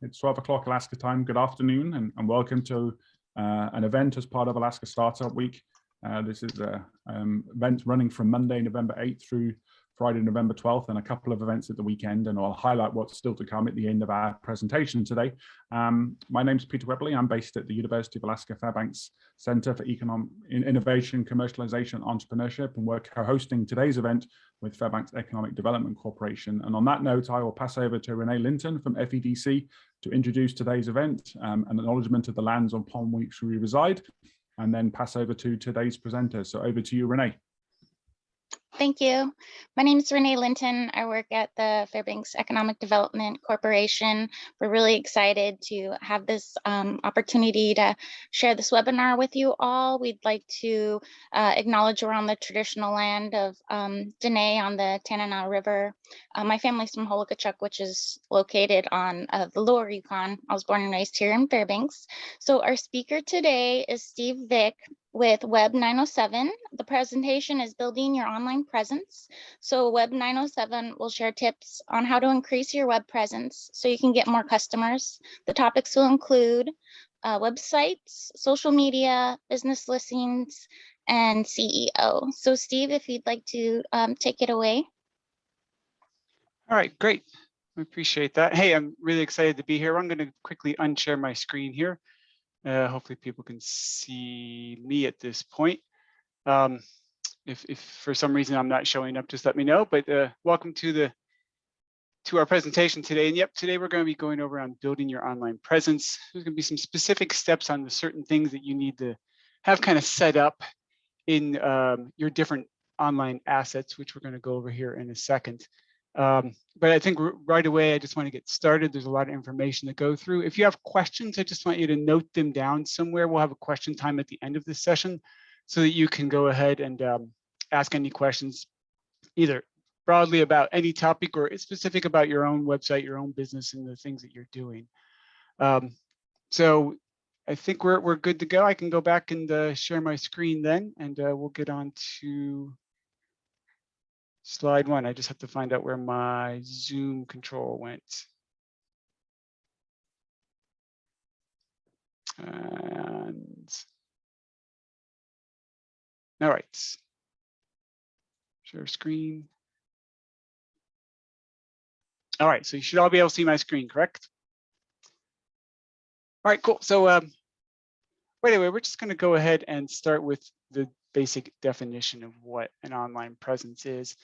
It's 12 o'clock Alaska time. Good afternoon, and welcome to an event as part of Alaska Startup Week. This is an event running from Monday, November 8th through Friday, November 12th, and a couple of events at the weekend, and I'll highlight what's still to come at the end of our presentation today. My name's Peter Webley. I'm based at the University of Alaska Fairbanks Center for Economic Innovation, Commercialization, and Entrepreneurship, and we're co-hosting today's event with Fairbanks Economic Development Corporation. And on that note, I will pass over to Renee Linton from FEDC to introduce today's event, an acknowledgement of the lands upon which we reside, and then pass over to today's presenters. So over to you, Renee. Thank you. My name is Renee Linton. I work at the Fairbanks Economic Development Corporation. We're really excited to have this opportunity to share this webinar with you all. We'd like to acknowledge we're on the traditional land of Dene on the Tanana River. My family's from Holokachuk, which is located on the lower Yukon. I was born and raised here in Fairbanks. So our speaker today is Steve Vick with Web 907. The presentation is building your online presence. So Web 907 will share tips on how to increase your web presence so you can get more customers. The topics will include websites, social media, business listings, and CEO. So Steve, if you'd like to take it away. All right, great. I appreciate that. Hey, I'm really excited to be here. I'm going to quickly unshare my screen here. Hopefully people can see me at this point. If for some reason I'm not showing up, just let me know. But welcome to our presentation today. And yep, today we're going to be going over on building your online presence. There's going to be some specific steps on the certain things that you need to have kind of set up in your different online assets, which we're going to go over here in a second. But I think right away, I just want to get started. There's a lot of information to go through. If you have questions, I just want you to note them down somewhere. We'll have a question time at the end of this session so that you can go ahead and ask any questions, either broadly about any topic or specific about your own website, your own business, and the things that you're doing. So I think we're good to go. I can go back and share my screen then, and we'll get on to slide one. I just have to find out where my Zoom control went. And all right, share screen. All right, so you should all be able to see my screen, correct? All right, cool. So anyway, we're just going to go ahead and start with the basic definition of what an online presence is.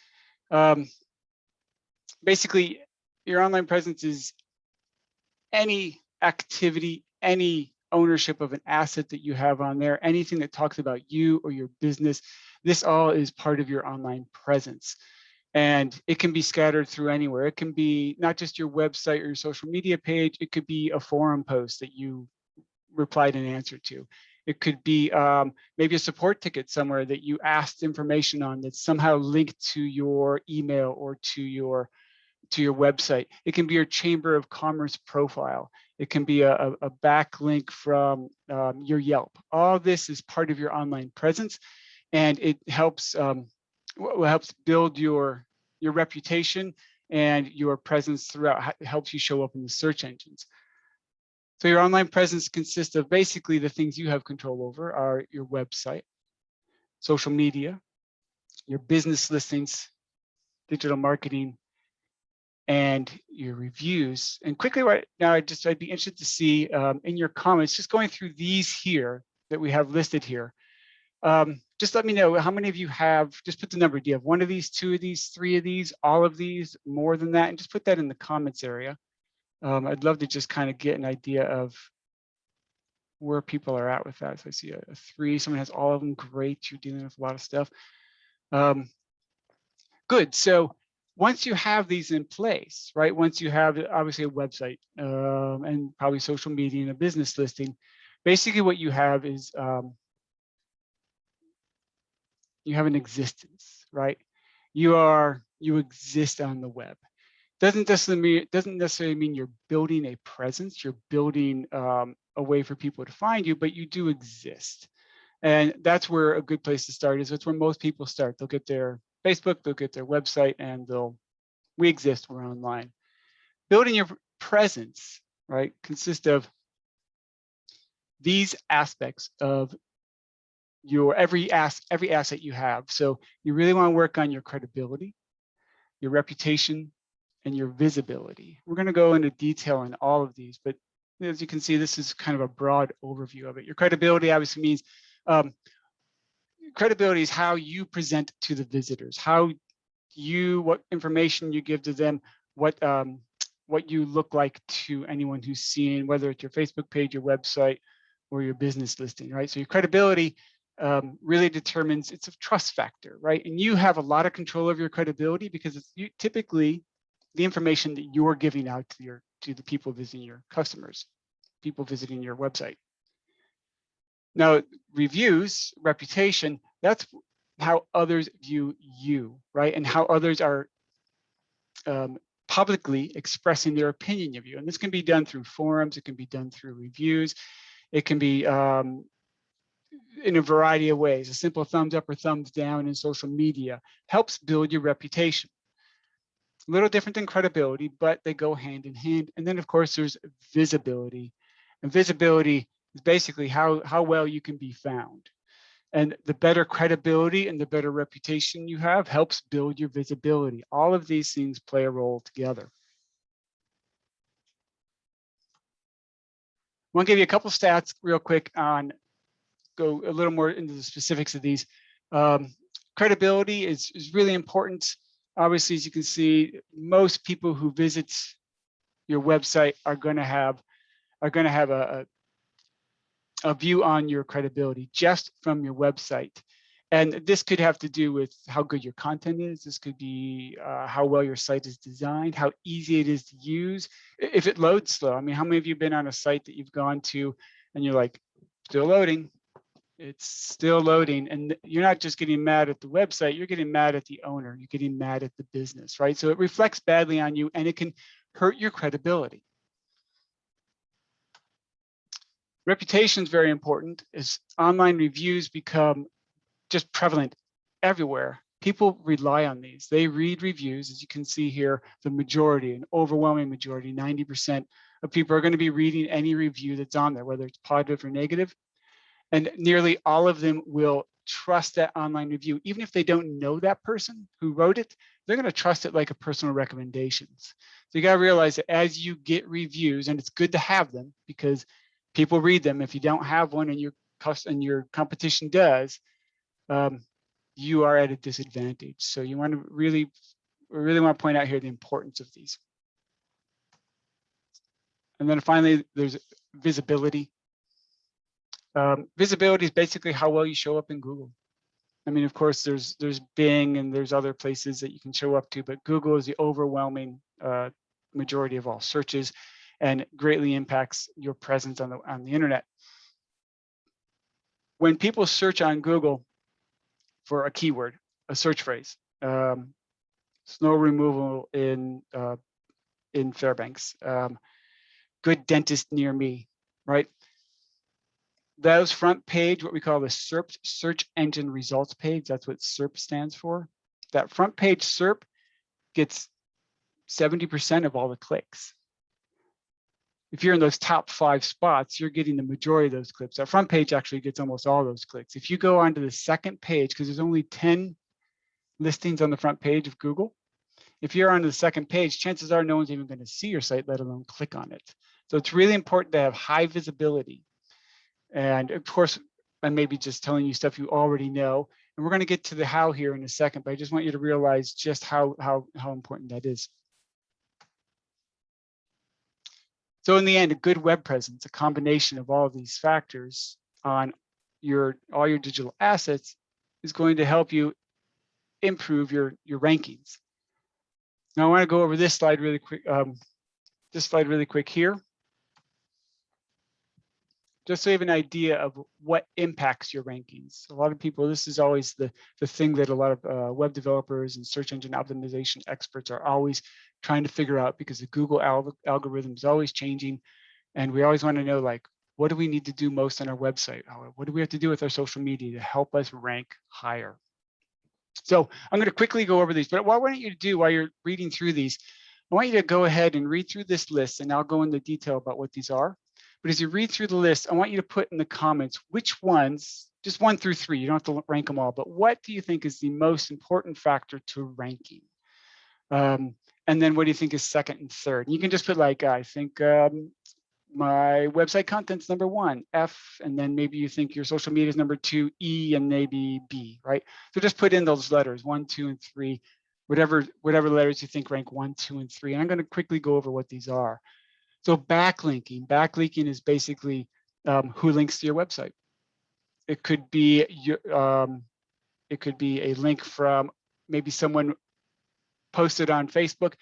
Basically, your online presence is any activity, any ownership of an asset that you have on there, anything that talks about you or your business. This all is part of your online presence. And it can be scattered through anywhere. It can be not just your website or your social media page. It could be a forum post that you replied an answer to. It could be maybe a support ticket somewhere that you asked information on that's somehow linked to your email or to your website. It can be your Chamber of Commerce profile. It can be a backlink from your Yelp. All this is part of your online presence, and it helps build your reputation and your presence throughout. It helps you show up in the search engines. So your online presence consists of basically the things you have control over are your website, social media, your business listings, digital marketing, and your reviews. And quickly right now, I'd be interested to see in your comments, just going through these here that we have listed here. Just let me know how many of you have, just put the number. Do you have one of these, two of these, three of these, all of these, more than that? And just put that in the comments area. I'd love to just kind of get an idea of where people are at with that. So I see a 3, someone has all of them. Great, you're dealing with a lot of stuff. Good, so once you have these in place, right? Once you have obviously a website and probably social media and a business listing, basically what you have is you have an existence, right? You exist on the web. Doesn't necessarily mean you're building a presence, you're building a way for people to find you, but you do exist. And that's where a good place to start is. That's where most people start. They'll get their Facebook, they'll get their website, and we exist, we're online. Building your presence, right, consists of these aspects of your every asset you have. So you really want to work on your credibility, your reputation, and your visibility. We're going to go into detail on all of these, but as you can see, this is kind of a broad overview of it. Your credibility obviously means credibility is how you present to the visitors, what information you give to them, what you look like to anyone who's seeing, whether it's your Facebook page, your website, or your business listing, right? So your credibility really determines, it's a trust factor, right? And you have a lot of control over your credibility because it's typically the information that you're giving out to the people visiting your customers, people visiting your website. Now, reviews, reputation, that's how others view you, right? And how others are publicly expressing their opinion of you. And this can be done through forums, it can be done through reviews, it can be in a variety of ways. A simple thumbs up or thumbs down in social media helps build your reputation. A little different than credibility, but they go hand in hand. And then of course there's visibility. And visibility is basically how well you can be found. And the better credibility and the better reputation you have helps build your visibility. All of these things play a role together. I want to give you a couple stats real quick on, go a little more into the specifics of these. Credibility is really important. Obviously, as you can see, most people who visit your website are going to have a view on your credibility just from your website. And this could have to do with how good your content is. This could be how well your site is designed, how easy it is to use. If it loads slow, I mean, how many of you have been on a site that you've gone to and you're like, still loading? It's still loading. And you're not just getting mad at the website, you're getting mad at the owner, you're getting mad at the business, right? So it reflects badly on you and it can hurt your credibility. Reputation is very important. As online reviews become just prevalent everywhere, people rely on these. They read reviews. As you can see here, the majority, an overwhelming majority, 90% of people are going to be reading any review that's on there, whether it's positive or negative. And nearly all of them will trust that online review. Even if they don't know that person who wrote it, they're going to trust it like a personal recommendations. So you got to realize that as you get reviews, and it's good to have them because people read them. If you don't have one and your competition does, you are at a disadvantage. So you want to really want to point out here the importance of these. And then finally, there's visibility. Visibility is basically how well you show up in Google. I mean, of course, there's Bing and there's other places that you can show up to, but Google is the overwhelming majority of all searches and greatly impacts your presence on the internet. When people search on Google for a keyword, a search phrase, snow removal in Fairbanks, good dentist near me, right? Those front page, what we call the SERP, search engine results page, that's what SERP stands for. That front page SERP gets 70% of all the clicks. If you're in those top 5 spots, you're getting the majority of those clicks. That front page actually gets almost all those clicks. If you go onto the second page, because there's only 10 listings on the front page of Google, if you're on the second page, chances are no one's even going to see your site, let alone click on it. So it's really important to have high visibility. And of course, I'm maybe just telling you stuff you already know. And we're going to get to the how here in a second, but I just want you to realize just how important that is. So in the end, a good web presence, a combination of all of these factors on all your digital assets, is going to help you improve your rankings. Now I want to go over this slide really quick. This slide really quick here, just so you have an idea of what impacts your rankings. A lot of people, this is always the thing that a lot of web developers and search engine optimization experts are always trying to figure out, because the Google algorithm is always changing. And we always want to know, like, what do we need to do most on our website? What do we have to do with our social media to help us rank higher? So I'm going to quickly go over these, but what I want you to do while you're reading through these, I want you to go ahead and read through this list, and I'll go into detail about what these are. But as you read through the list, I want you to put in the comments which ones, just 1 through 3, you don't have to rank them all, but what do you think is the most important factor to ranking? And then what do you think is second and third? And you can just put like, I think my website content's number 1, F, and then maybe you think your social media is number 2, E, and maybe B, right? So just put in those letters, 1, 2, and 3, whatever letters you think rank 1, 2, and 3. And I'm going to quickly go over what these are. So backlinking. Backlinking is basically who links to your website. It could be a link from maybe someone posted on Facebook.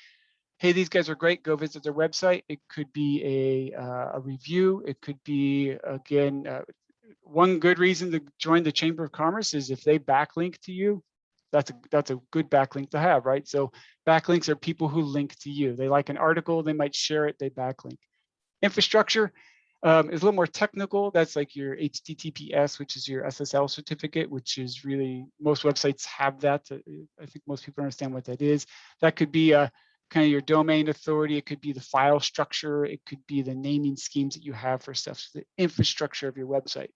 Hey, these guys are great. Go visit their website. It could be a review. It could be, again, one good reason to join the Chamber of Commerce is if they backlink to you, that's a good backlink to have, right? So backlinks are people who link to you. They like an article, they might share it, they backlink. Infrastructure is a little more technical. That's like your HTTPS, which is your Ssl certificate, which is really, most websites have that. I think most people understand what that is. That could be kind of your domain authority. It could be the file structure. It could be the naming schemes that you have for stuff, so the infrastructure of your website.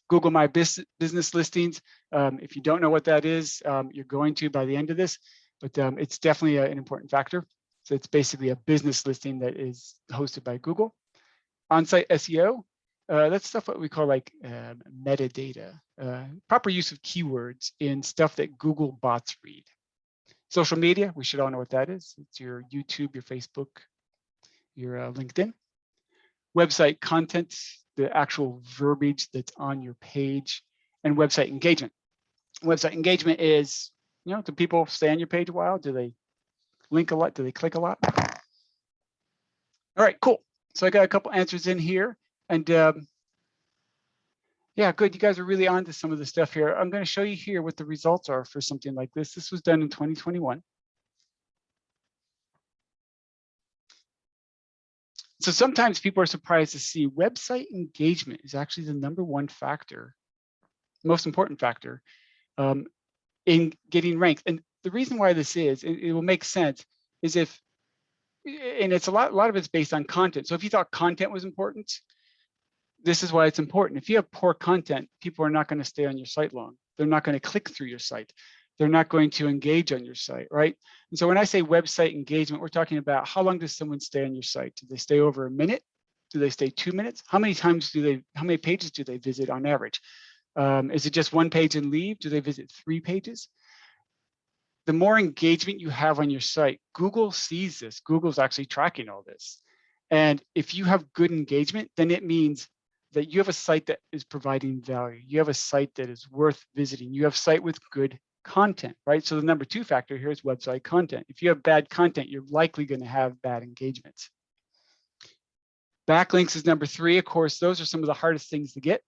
Google My Business Listings. If you don't know what that is, you're going to by the end of this, but it's definitely an important factor. So it's basically a business listing that is hosted by Google. On-site SEO, that's stuff what we call like metadata, proper use of keywords in stuff that Google bots read. Social media, we should all know what that is. It's your YouTube, your Facebook, your LinkedIn. Website content, the actual verbiage that's on your page, and website engagement. Website engagement is, do people stay on your page a while? Do they link a lot? Do they click a lot? All right, cool. So I got a couple answers in here, and yeah, good. You guys are really on to some of the stuff here. I'm going to show you here what the results are for something like this. This was done in 2021. So sometimes people are surprised to see website engagement is actually the #1 factor, most important factor in getting ranked. And the reason why this is, it will make sense, is if, and it's a lot of it's based on content. So if you thought content was important, this is why it's important. If you have poor content, people are not going to stay on your site long. They're not going to click through your site. They're not going to engage on your site, right? And so when I say website engagement, we're talking about how long does someone stay on your site? Do they stay over a minute? Do they stay 2 minutes? How many pages do they visit on average? Is it just 1 page and leave? Do they visit 3 pages? The more engagement you have on your site, Google sees this. Google's actually tracking all this. And if you have good engagement, then it means that you have a site that is providing value. You have a site that is worth visiting. You have a site with good content, right? So the #2 factor here is website content. If you have bad content, you're likely going to have bad engagement. Backlinks is #3. Of course, those are some of the hardest things to get.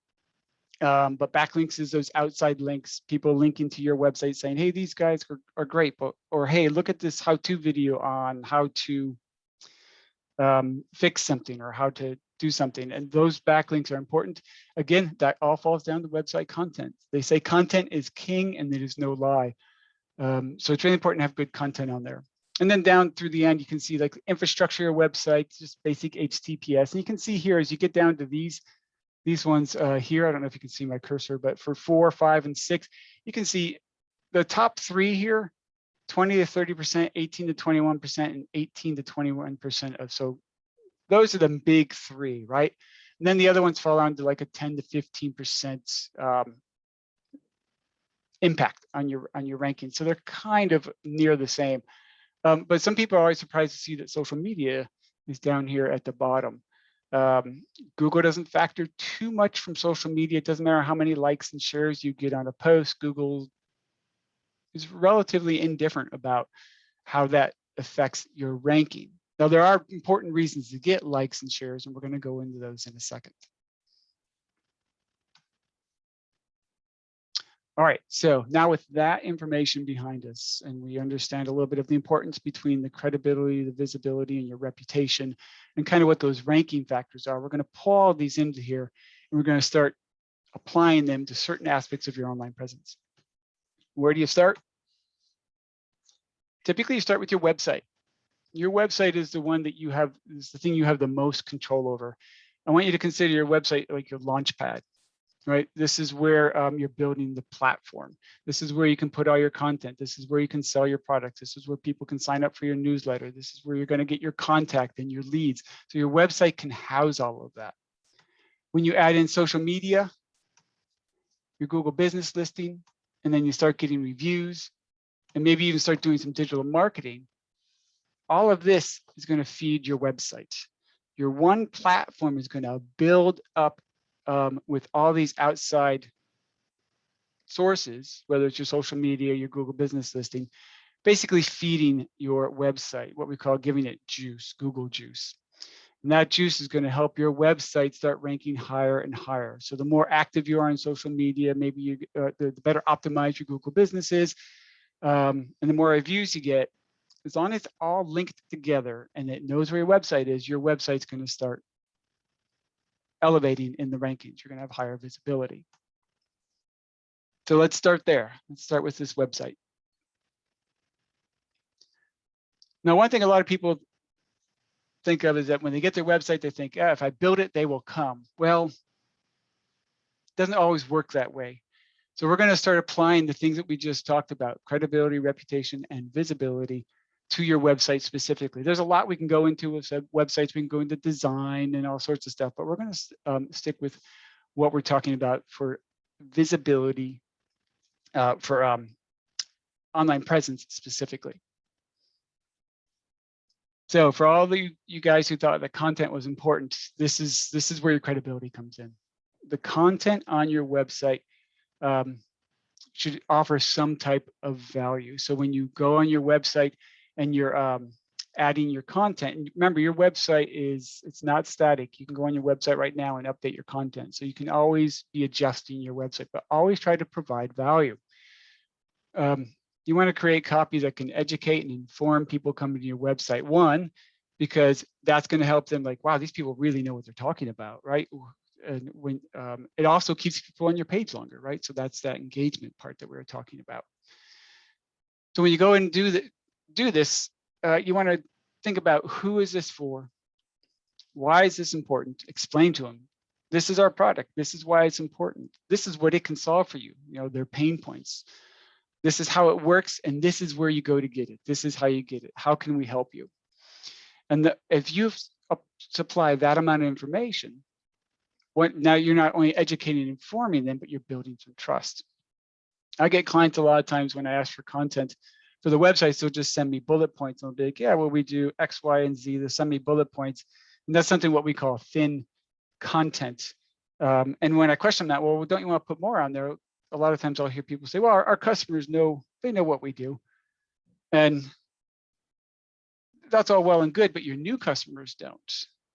But backlinks is those outside links, people linking to your website saying, hey, these guys are great, or hey, look at this how-to video on how to fix something or how to do something. And those backlinks are important. Again, that all falls down to website content. They say content is king, and it is no lie. So it's really important to have good content on there. And then down through the end, you can see like infrastructure of your website, just basic HTTPS. And you can see here as you get down to these ones here, I don't know if you can see my cursor, but for 4, 5, and 6, you can see the top 3 here, 20 to 30%, 18 to 21%, and 18 to 21% of, so those are the big 3, right? And then the other ones fall down to like a 10 to 15% impact on your ranking. So they're kind of near the same. But some people are always surprised to see that social media is down here at the bottom. Google doesn't factor too much from social media. It doesn't matter how many likes and shares you get on a post. Google is relatively indifferent about how that affects your ranking. Now, there are important reasons to get likes and shares, and we're going to go into those in a second. All right, so now with that information behind us, and we understand a little bit of the importance between the credibility, the visibility, and your reputation, and kind of what those ranking factors are, we're going to pull all these into here, and we're going to start applying them to certain aspects of your online presence. Where do you start? Typically, you start with your website. Your website is the one that you have, is the thing you have the most control over. I want you to consider your website like your launch pad, right? This is where you're building the platform. This is where you can put all your content. This is where you can sell your products. This is where people can sign up for your newsletter. This is where you're going to get your contact and your leads. So your website can house all of that. When you add in social media, your Google business listing, and then you start getting reviews, and maybe even start doing some digital marketing, all of this is going to feed your website. Your one platform is going to build up with all these outside sources, whether it's your social media, your Google business listing, basically feeding your website, what we call giving it juice, Google juice. And that juice is going to help your website start ranking higher and higher. So the more active you are on social media, maybe you, the better optimized your Google business is, and the more reviews you get, as long as it's all linked together and it knows where your website is, your website's going to start elevating in the rankings. You're going to have higher visibility. So let's start there. Let's start with this website. Now, one thing a lot of people think of is that when they get their website, they think, if I build it, they will come. Well, it doesn't always work that way. So we're going to start applying the things that we just talked about, credibility, reputation, and visibility, to your website specifically. There's a lot we can go into with websites. We can go into design and all sorts of stuff, but we're going to stick with what we're talking about for visibility, for online presence specifically. So for all of you guys who thought that content was important, this is where your credibility comes in. The content on your website should offer some type of value. So when you go on your website and you're adding your content, and remember, your website it's not static. You can go on your website right now and update your content. So you can always be adjusting your website, but always try to provide value. You want to create copy that can educate and inform people coming to your website. One, because that's going to help them, like, wow, these people really know what they're talking about, right? And when it also keeps people on your page longer, right? So that's that engagement part that we were talking about. So when you go and do this, you want to think about, who is this for? Why is this important? Explain to them, this is our product. This is why it's important. This is what it can solve for you. You know, their pain points. This is how it works, and this is where you go to get it. This is how you get it. How can we help you? And if you supply that amount of information, now you're not only educating and informing them, but you're building some trust. I get clients a lot of times when I ask for content for the websites, they'll just send me bullet points. And they'll be like, yeah, well, we do X, Y, and Z. They'll send me bullet points. And that's something what we call thin content. And when I question that, well, don't you want to put more on there? A lot of times I'll hear people say, well, our customers know, they know what we do. And that's all well and good, but your new customers don't.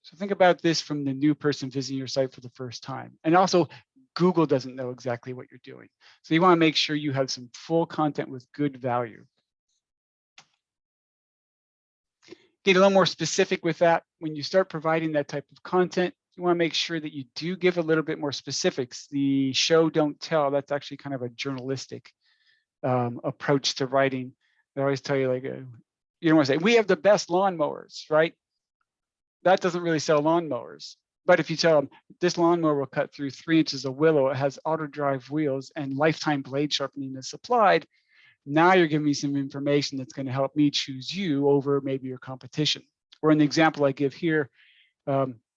So think about this from the new person visiting your site for the first time. And also, Google doesn't know exactly what you're doing. So you want to make sure you have some full content with good value. Get a little more specific with that. When you start providing that type of content, you want to make sure that you do give a little bit more specifics. The show, don't tell, that's actually kind of a journalistic approach to writing. They always tell you, like, you don't want to say, we have the best lawnmowers, right? That doesn't really sell lawnmowers. But if you tell them, this lawnmower will cut through 3 inches of willow, it has auto drive wheels, and lifetime blade sharpening is supplied, now you're giving me some information that's going to help me choose you over maybe your competition. Or in the example I give here,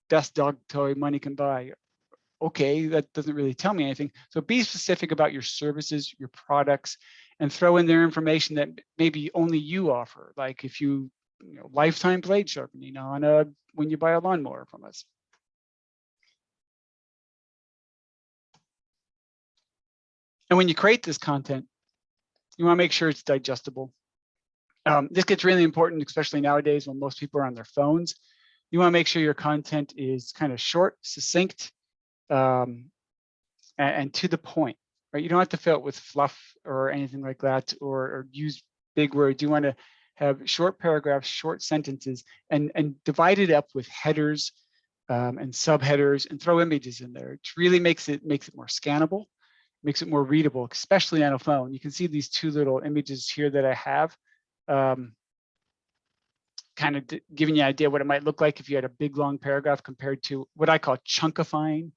best dog toy money can buy. Okay, that doesn't really tell me anything. So be specific about your services, your products, and throw in their information that maybe only you offer. Like if you know, lifetime blade sharpening on when you buy a lawnmower from us. And when you create this content, you want to make sure it's digestible. This gets really important, especially nowadays when most people are on their phones. You want to make sure your content is kind of short, succinct, and to the point, right? You don't have to fill it with fluff or anything like that, or use big words. You want to have short paragraphs, short sentences, and divide it up with headers and subheaders, and throw images in there. It really makes it more scannable, makes it more readable, especially on a phone. You can see these two little images here that I have. kind of giving you an idea what it might look like if you had a big long paragraph compared to what I call chunkifying,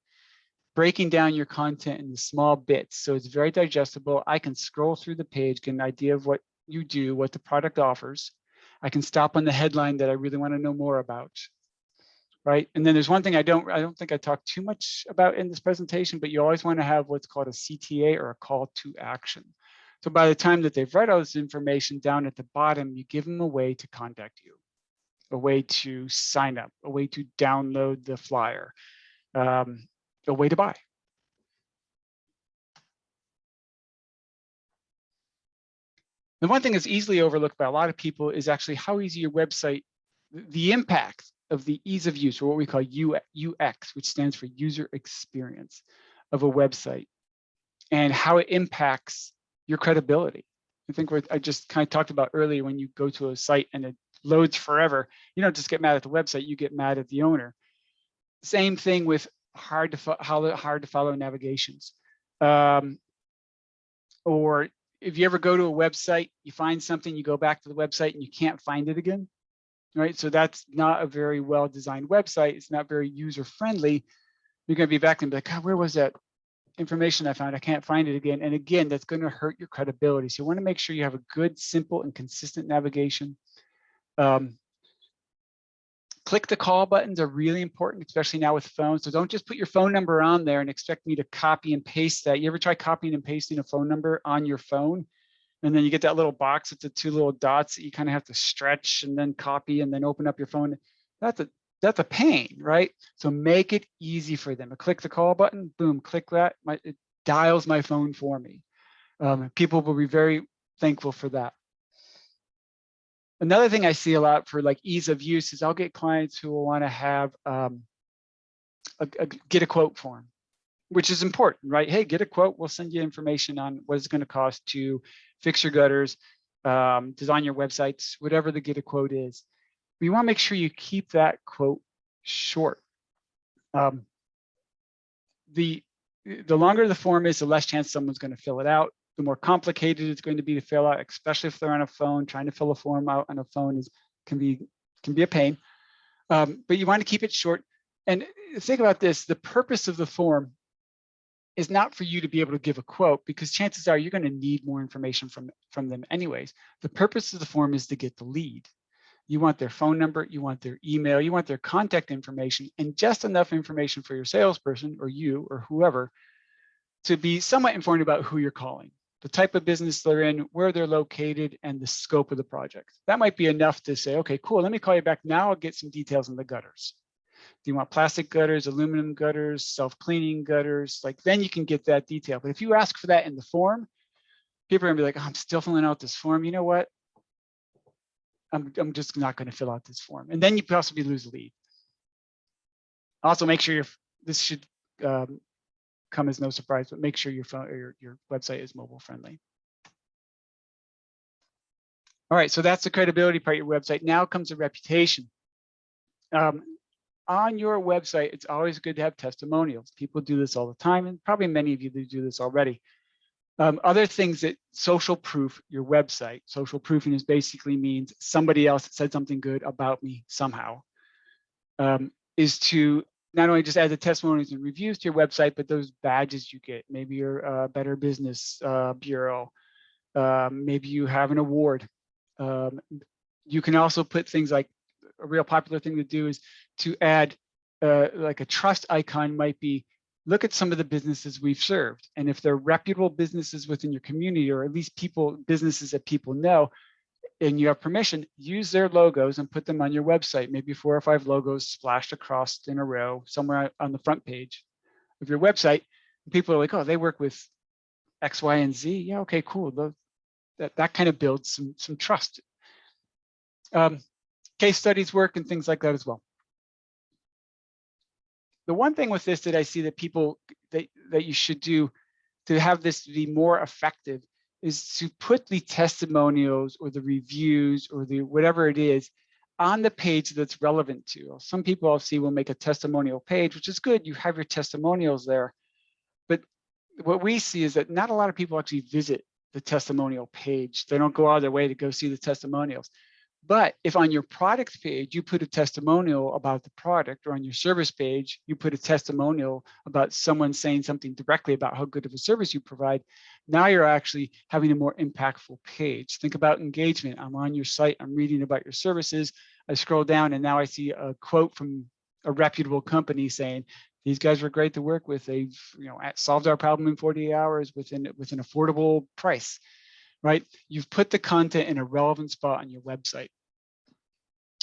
breaking down your content into small bits. So it's very digestible. I can scroll through the page, get an idea of what you do, what the product offers. I can stop on the headline that I really want to know more about, right? And then there's one thing I don't think I talked too much about in this presentation, but you always want to have what's called a CTA, or a call to action. So by the time that they've read all this information, down at the bottom, you give them a way to contact you, a way to sign up, a way to download the flyer, a way to buy. The one thing that's easily overlooked by a lot of people is actually how easy your website, the impact of the ease of use, or what we call UX, which stands for user experience of a website, and how it impacts your credibility. I think what I just kind of talked about earlier, when you go to a site and it loads forever, you don't just get mad at the website, you get mad at the owner. Same thing with hard to follow navigations. Or if you ever go to a website, you find something, you go back to the website and you can't find it again, right? So that's not a very well-designed website. It's not very user-friendly. You're going to be back and be like, God, where was that information I found? I can't find it again. And again, that's going to hurt your credibility. So you want to make sure you have a good, simple, and consistent navigation. Click the call buttons are really important, especially now with phones. So don't just put your phone number on there and expect me to copy and paste that. You ever try copying and pasting a phone number on your phone? And then you get that little box with the two little dots that you kind of have to stretch and then copy and then open up your phone. That's a pain, right? So make it easy for them. I click the call button, boom, click that. It dials my phone for me. People will be very thankful for that. Another thing I see a lot for like ease of use is I'll get clients who will want to have get a quote form, which is important, right? Hey, get a quote. We'll send you information on what it's going to cost to fix your gutters, design your websites, whatever the get a quote is. But you want to make sure you keep that quote short. The longer the form is, the less chance someone's going to fill it out. The more complicated it's going to be to fill out, especially if they're on a phone. Trying to fill a form out on a phone can be a pain. But you want to keep it short. And think about this: the purpose of the form is not for you to be able to give a quote, because chances are you're going to need more information from them anyways. The purpose of the form is to get the lead. You want their phone number, you want their email, you want their contact information, and just enough information for your salesperson or you or whoever to be somewhat informed about who you're calling, the type of business they're in, where they're located, and the scope of the project. That might be enough to say, okay, cool, let me call you back now. I'll get some details on the gutters. Do you want plastic gutters, aluminum gutters, self-cleaning gutters? Like, then you can get that detail. But if you ask for that in the form, people are gonna be like, oh, I'm still filling out this form. You know what? I'm just not gonna fill out this form. And then you possibly lose a lead. Also, make sure this should come as no surprise, but make sure your phone or your website is mobile friendly. All right, so that's the credibility part of your website. Now comes the reputation. On your website, it's always good to have testimonials. People do this all the time, and probably many of you do this already. Other things that social proof your website. Social proofing is basically means somebody else said something good about me somehow. Is to not only just add the testimonials and reviews to your website, but those badges you get. Maybe you're a Better Business Bureau. Maybe you have an award. You can also put things like, a real popular thing to do is to add like a trust icon might be, look at some of the businesses we've served. And if they're reputable businesses within your community, or at least businesses that people know, and you have permission, use their logos and put them on your website. Maybe 4 or 5 logos splashed across in a row somewhere on the front page of your website. People are like, oh, they work with X, Y, and Z. Yeah, okay, cool. That kind of builds some trust. Case studies work and things like that as well. The one thing with this that I see that people that you should do to have this be more effective is to put the testimonials or the reviews or the whatever it is on the page that's relevant to. Some people I'll see will make a testimonial page, which is good. You have your testimonials there. But what we see is that not a lot of people actually visit the testimonial page. They don't go out of their way to go see the testimonials. But if on your product page, you put a testimonial about the product, or on your service page, you put a testimonial about someone saying something directly about how good of a service you provide, now you're actually having a more impactful page. Think about engagement. I'm on your site, I'm reading about your services. I scroll down and now I see a quote from a reputable company saying, these guys were great to work with. They've solved our problem in 48 hours with an affordable price, right? You've put the content in a relevant spot on your website.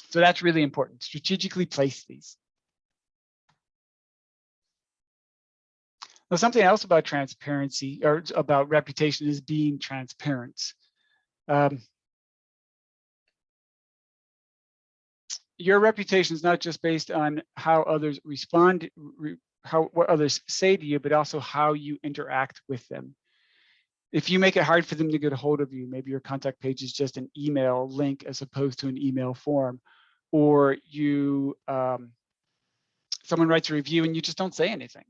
So that's really important. Strategically place these. Now, something else about transparency, or about reputation, is being transparent. Your reputation is not just based on how others respond, what others say to you, but also how you interact with them. If you make it hard for them to get a hold of you, maybe your contact page is just an email link as opposed to an email form, or someone writes a review and you just don't say anything.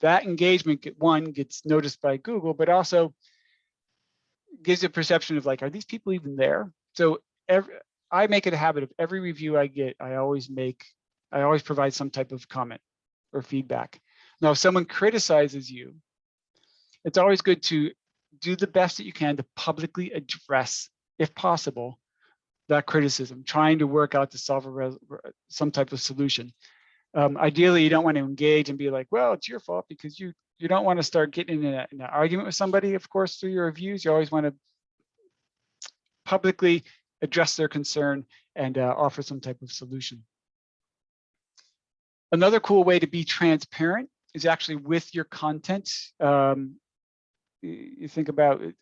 That engagement, one, gets noticed by Google, but also gives a perception of like, are these people even there? So I make it a habit of every review I get, I always provide some type of comment or feedback. Now, if someone criticizes you, it's always good to do the best that you can to publicly address, if possible, that criticism, trying to work out to solve some type of solution. Ideally, you don't want to engage and be like, well, it's your fault, because you don't want to start getting in an argument with somebody, of course, through your reviews. You always want to publicly address their concern and offer some type of solution. Another cool way to be transparent is actually with your content. You think about it,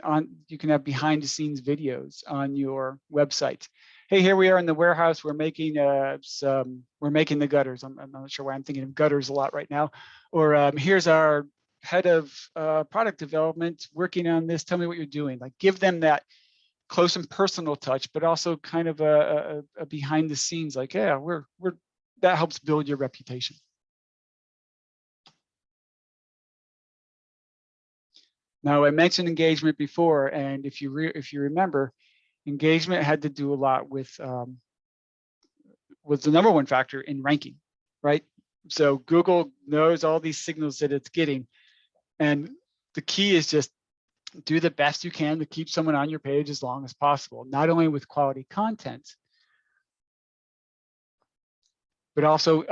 you can have behind the scenes videos on your website. Hey, here we are in the warehouse. We're making the gutters. I'm not sure why I'm thinking of gutters a lot right now. Or here's our head of product development working on this. Tell me what you're doing. Like, give them that close and personal touch, but also kind of a behind the scenes. Like, yeah, that helps build your reputation. Now, I mentioned engagement before, and if you remember, engagement had to do a lot with the number one factor in ranking, right? So Google knows all these signals that it's getting, and the key is just do the best you can to keep someone on your page as long as possible, not only with quality content, but also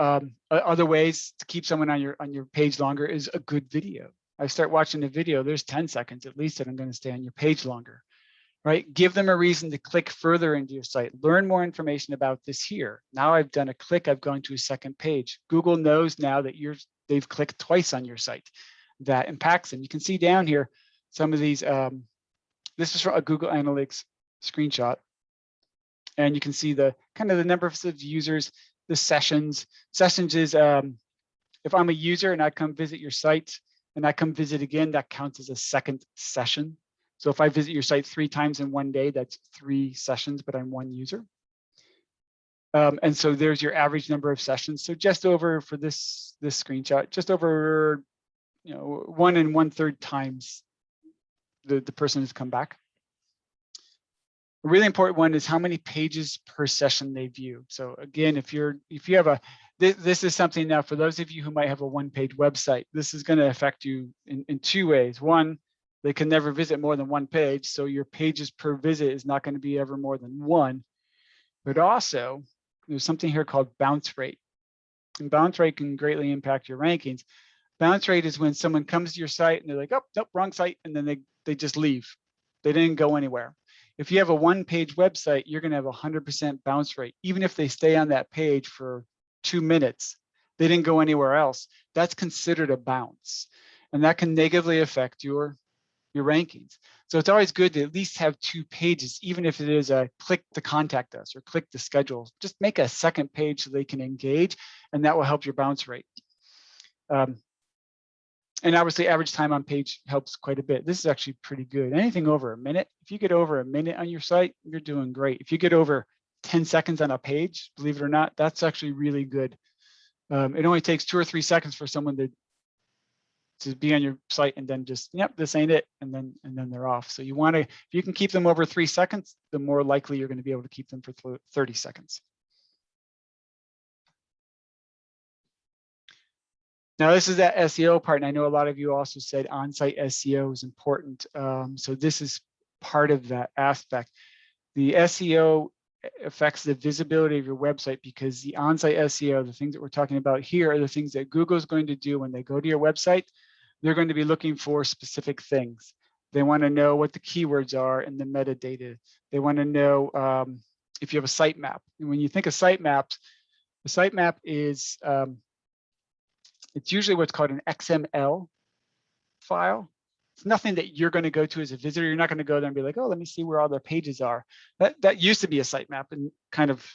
other ways to keep someone on your page longer is a good video. I start watching a video, there's 10 seconds at least that I'm going to stay on your page longer, right? Give them a reason to click further into your site. Learn more information about this here. Now I've done a click, I've gone to a second page. Google knows now that they've clicked twice on your site. That impacts them. You can see down here some of these. This is from a Google Analytics screenshot, and you can see the kind of the number of users, the sessions. Sessions is if I'm a user and I come visit your site and I come visit again, that counts as a second session. So if I visit your site 3 times in one day, that's 3 sessions, but I'm one user. And so there's your average number of sessions. So just over, for this screenshot, just over 1 1/3 times the person has come back. A really important one is how many pages per session they view. So again, if you have this is something now for those of you who might have a 1-page website, this is going to affect you in 2 ways. One, they can never visit more than 1 page. So your pages per visit is not going to be ever more than 1. But also there's something here called bounce rate. And bounce rate can greatly impact your rankings. Bounce rate is when someone comes to your site and they're like, oh, nope, wrong site. And then they just leave. They didn't go anywhere. If you have a 1-page website, you're going to have a 100% bounce rate. Even if they stay on that page for 2 minutes, they didn't go anywhere else. That's considered a bounce. And that can negatively affect your rankings. So it's always good to at least have 2 pages, even if it is a click to contact us or click to schedule. Just make a second page so they can engage, and that will help your bounce rate. And obviously, average time on page helps quite a bit. This is actually pretty good. Anything over a minute, if you get over a minute on your site, you're doing great. If you get over 10 seconds on a page, believe it or not, that's actually really good. It only takes 2 or 3 seconds for someone to to be on your site and then just, yep, this ain't it, and then they're off. So you want to, if you can keep them over 3 seconds, the more likely you're going to be able to keep them for 30 seconds. Now this is that SEO part, and I know a lot of you also said on-site SEO is important. So this is part of that aspect. The SEO affects the visibility of your website, because the on-site SEO, the things that we're talking about here, are the things that Google is going to do when they go to your website. They're going to be looking for specific things. They want to know what the keywords are in the metadata. They want to know if you have a sitemap. And when you think of sitemaps, the sitemap is it's usually what's called an XML file. It's nothing that you're going to go to as a visitor. You're not going to go there and be like, oh, let me see where all their pages are. That used to be a sitemap, and kind of,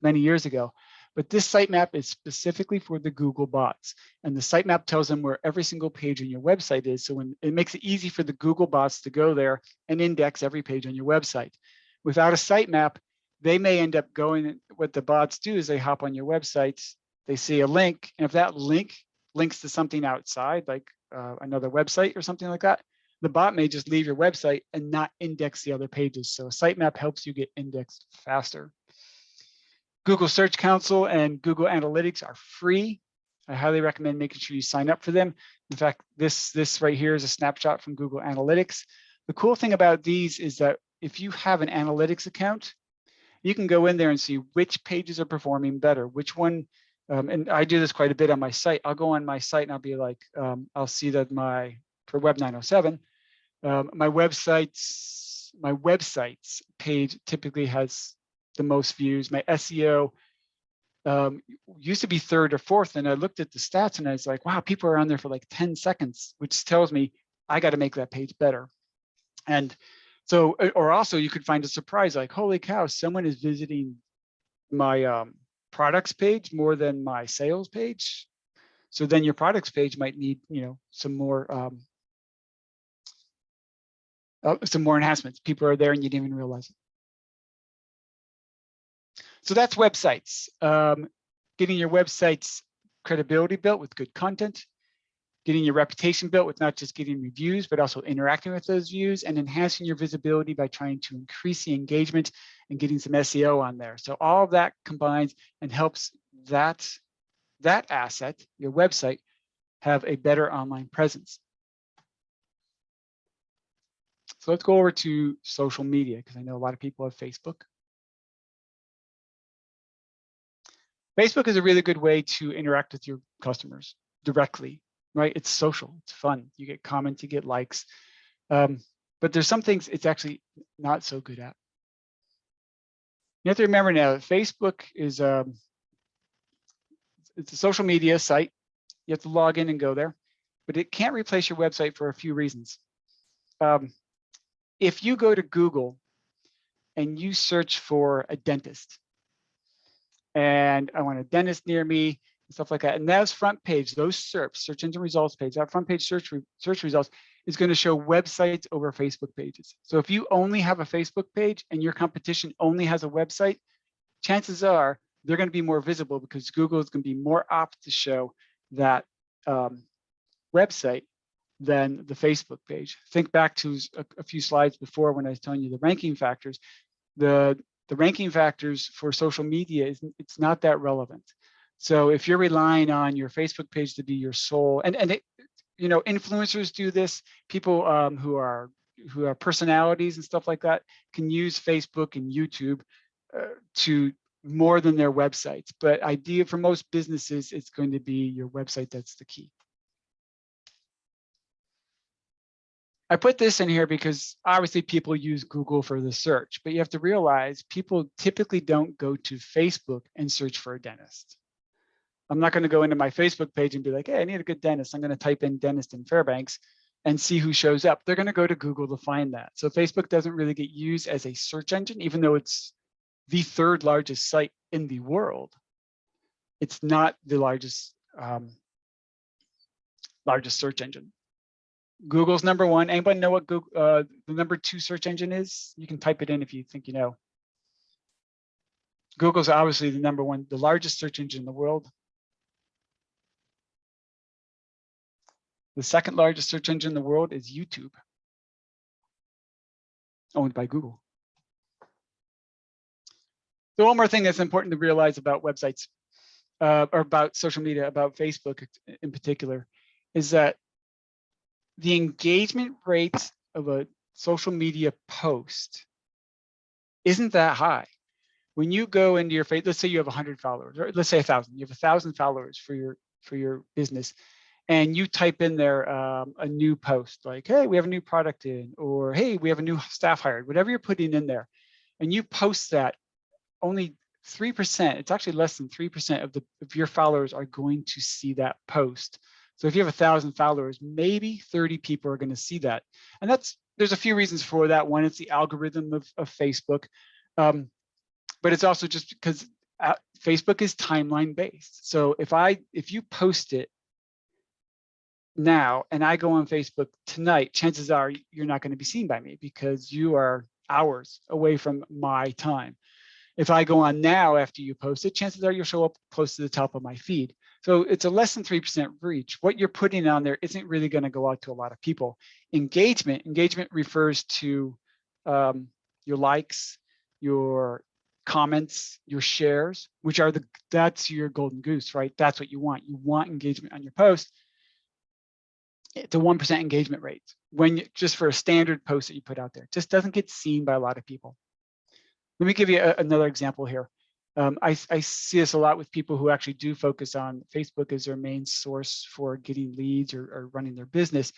many years ago. But this sitemap is specifically for the Google bots. And the sitemap tells them where every single page on your website is. So when it makes it easy for the Google bots to go there and index every page on your website. Without a sitemap, they may end up going, what the bots do is they hop on your website, they see a link, and if that link links to something outside, like another website or something like that, the bot may just leave your website and not index the other pages. So a sitemap helps you get indexed faster. Google Search Console and Google Analytics are free. I highly recommend making sure you sign up for them. In fact, this right here is a snapshot from Google Analytics. The cool thing about these is that if you have an analytics account, you can go in there and see which pages are performing better, which one. And I do this quite a bit on my site. I'll go on my site and I'll be like, I'll see that for Web 907, my websites page typically has the most views. My SEO used to be 3rd or 4th, and I looked at the stats and I was like, wow, people are on there for like 10 seconds, which tells me I got to make that page better. And so, or also you could find a surprise, like, holy cow, someone is visiting my products page more than my sales page. So then your products page might need, some more enhancements. People are there and you didn't even realize it. So that's websites. Getting your website's credibility built with good content, getting your reputation built with not just getting reviews, but also interacting with those views, and enhancing your visibility by trying to increase the engagement and getting some SEO on there. So all of that combines and helps that asset, your website, have a better online presence. So let's go over to social media, because I know a lot of people have Facebook. Facebook is a really good way to interact with your customers directly, right? It's social, it's fun. You get comments, you get likes. But there's some things it's actually not so good at. You have to remember now that Facebook is it's a social media site. You have to log in and go there, but it can't replace your website for a few reasons. If you go to Google and you search for a dentist, and I want a dentist near me, and stuff like that, and that's front page, those search engine results page, that front page search results is going to show websites over Facebook pages. So if you only have a Facebook page and your competition only has a website, chances are they're going to be more visible, because Google is going to be more apt to show that website than the Facebook page. Think back to a few slides before when I was telling you the ranking factors. The ranking factors for social media, it's not that relevant. So if you're relying on your Facebook page to be your sole, and influencers do this, people who are personalities and stuff like that can use Facebook and YouTube to more than their websites. But idea for most businesses, it's going to be your website that's the key. I put this in here because obviously people use Google for the search, but you have to realize people typically don't go to Facebook and search for a dentist. I'm not going to go into my Facebook page and be like, hey, I need a good dentist. I'm going to type in dentist in Fairbanks and see who shows up. They're going to go to Google to find that. So Facebook doesn't really get used as a search engine, even though it's the 3rd largest site in the world. It's not the largest search engine. Google's #1. Anybody know what Google, the #2 search engine is? You can type it in if you think you know. Google's obviously the #1, the largest search engine in the world. The second largest search engine in the world is YouTube, owned by Google. So one more thing that's important to realize about websites, or about social media, about Facebook in particular, is that the engagement rate of a social media post isn't that high. When you go into your Facebook, let's say you have 100 followers, or let's say 1,000. You have 1,000 followers for your business, and you type in there a new post like, "Hey, we have a new product in," or "Hey, we have a new staff hired." Whatever you're putting in there, and you post that, only 3%. It's actually less than 3% of your followers are going to see that post. So if you have 1,000 followers, maybe 30 people are going to see that, and there's a few reasons for that. One, it's the algorithm of Facebook. But it's also just because Facebook is timeline based. So if you post it now and I go on Facebook tonight, chances are you're not going to be seen by me because you are hours away from my time. If I go on now after you post it, chances are you'll show up close to the top of my feed. So it's a less than 3% reach. What you're putting on there isn't really going to go out to a lot of people. Engagement refers to your likes, your comments, your shares, which are that's your golden goose, right? That's what you want. You want engagement on your post. It's a 1% engagement rate just for a standard post that you put out there. It just doesn't get seen by a lot of people. Let me give you another example here. I see this a lot with people who actually do focus on Facebook as their main source for getting leads or running their business.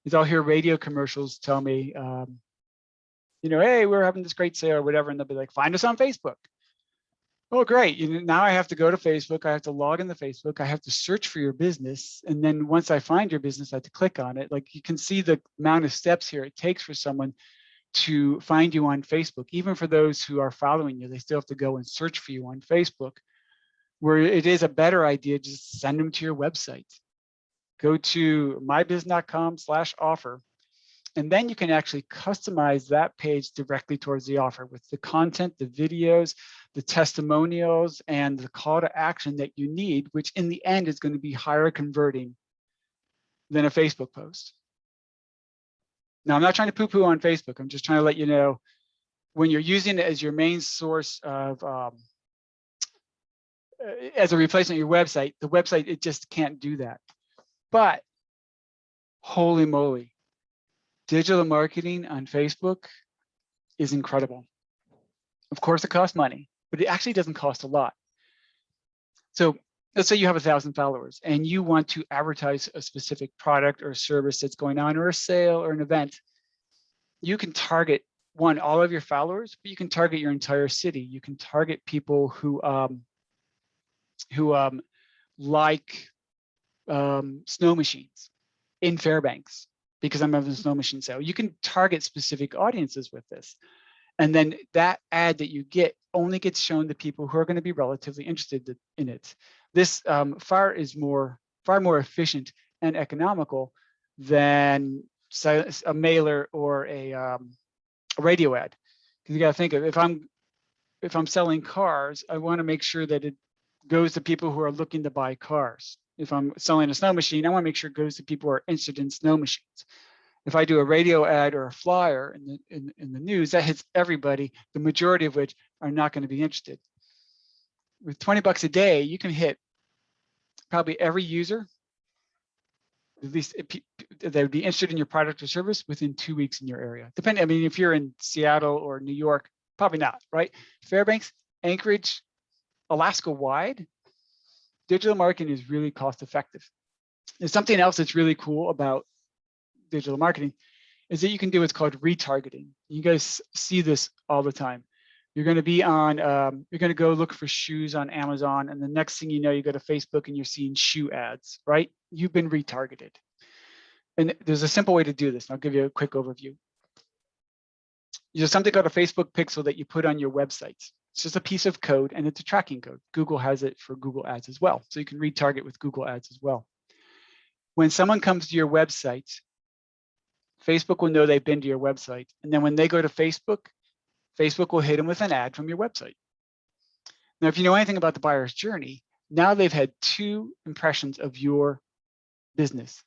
Is I'll hear radio commercials tell me, "Hey, we're having this great sale," or whatever, and they'll be like, "Find us on Facebook." Oh, great. Now I have to go to Facebook. I have to log into Facebook. I have to search for your business. And then once I find your business, I have to click on it. Like, you can see the amount of steps here it takes for someone to find you on Facebook. Even for those who are following you, they still have to go and search for you on Facebook, where it is a better idea, just send them to your website. Go to mybiz.com/offer. And then you can actually customize that page directly towards the offer with the content, the videos, the testimonials, and the call to action that you need, which in the end is going to be higher converting than a Facebook post. Now, I'm not trying to poo-poo on Facebook. I'm just trying to let you know, when you're using it as your main source of, as a replacement of your website, the website, it just can't do that. But holy moly, digital marketing on Facebook is incredible. Of course, it costs money, but it actually doesn't cost a lot. So let's say you have 1,000 followers and you want to advertise a specific product or service that's going on, or a sale or an event. You can target all of your followers, but you can target your entire city. You can target people who like snow machines in Fairbanks, because I'm having a snow machine sale. You can target specific audiences with this. And then that ad that you get only gets shown to people who are going to be relatively interested in it. This far more efficient and economical than a mailer or a radio ad. Because you got to think of, if I'm selling cars, I want to make sure that it goes to people who are looking to buy cars. If I'm selling a snow machine, I want to make sure it goes to people who are interested in snow machines. If I do a radio ad or a flyer in the news, that hits everybody, the majority of which are not going to be interested. With $20 a day, you can hit probably every user, at least they would be interested in your product or service, within 2 weeks in your area. Depending, I mean, if you're in Seattle or New York, probably not, right? Fairbanks, Anchorage, Alaska wide, digital marketing is really cost effective. There's something else that's really cool about digital marketing, is that you can do what's called retargeting. You guys see this all the time. You're going to be on, you're going to go look for shoes on Amazon, and the next thing you know, you go to Facebook and you're seeing shoe ads, right? You've been retargeted. And there's a simple way to do this. And I'll give you a quick overview. There's something called a Facebook pixel that you put on your website. It's just a piece of code, and it's a tracking code. Google has it for Google Ads as well. So you can retarget with Google Ads as well. When someone comes to your website, Facebook will know they've been to your website. And then when they go to Facebook, Facebook will hit them with an ad from your website. Now, if you know anything about the buyer's journey, now they've had 2 impressions of your business.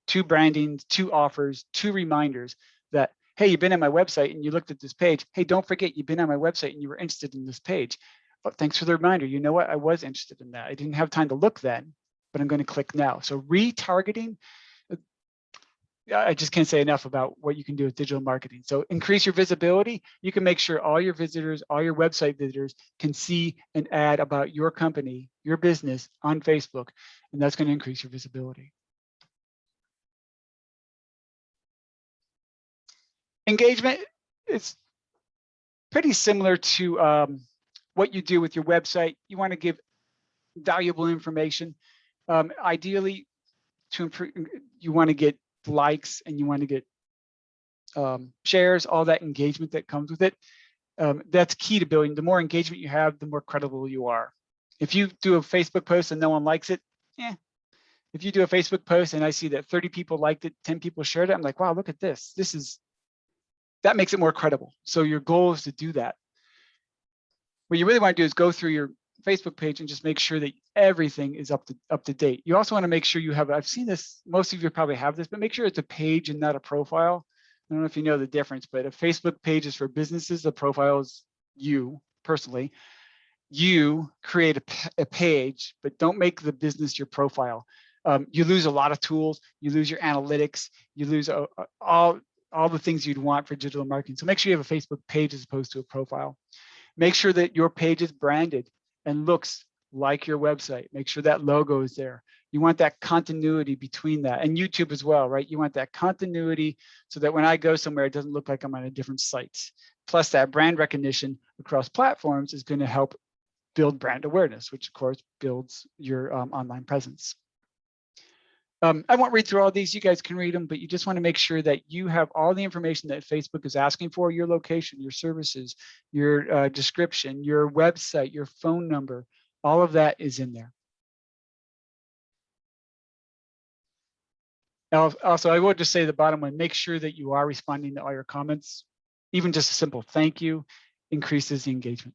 2 brandings, 2 offers, 2 reminders that, hey, you've been on my website and you looked at this page. Hey, don't forget you've been on my website and you were interested in this page. Oh, thanks for the reminder. You know what? I was interested in that. I didn't have time to look then, but I'm going to click now. So retargeting, I just can't say enough about what you can do with digital marketing. So increase your visibility. You can make sure all your visitors, all your website visitors can see an ad about your company, your business on Facebook, and that's going to increase your visibility. Engagement is pretty similar to what you do with your website. You want to give valuable information. Ideally, to improve, you want to get likes and you want to get shares, all that engagement that comes with it. That's key to building. The more engagement you have, the more credible you are. If you do a Facebook post and no one likes it, if you do a Facebook post and I see that 30 people liked it, 10 people shared it, I'm like, wow, look at this. That makes it more credible. So your goal is to do that. What you really want to do is go through your Facebook page and just make sure that everything is up to date. You also want to make sure you have, I've seen this, most of you probably have this, but make sure it's a page and not a profile. I don't know if you know the difference, but a Facebook page is for businesses. The profile is you personally. You create a page, but don't make the business your profile. You lose a lot of tools. You lose your analytics. You lose all the things you'd want for digital marketing. So make sure you have a Facebook page as opposed to a profile. Make sure that your page is branded and looks like your website. Make sure that logo is there. You want that continuity between that, and YouTube as well, right? You want that continuity so that when I go somewhere, it doesn't look like I'm on a different site. Plus that brand recognition across platforms is going to help build brand awareness, which of course builds your online presence. I won't read through all these, you guys can read them, but you just want to make sure that you have all the information that Facebook is asking for, your location, your services, your description, your website, your phone number, all of that is in there. Also, I will just say the bottom one, make sure that you are responding to all your comments. Even just a simple thank you increases the engagement.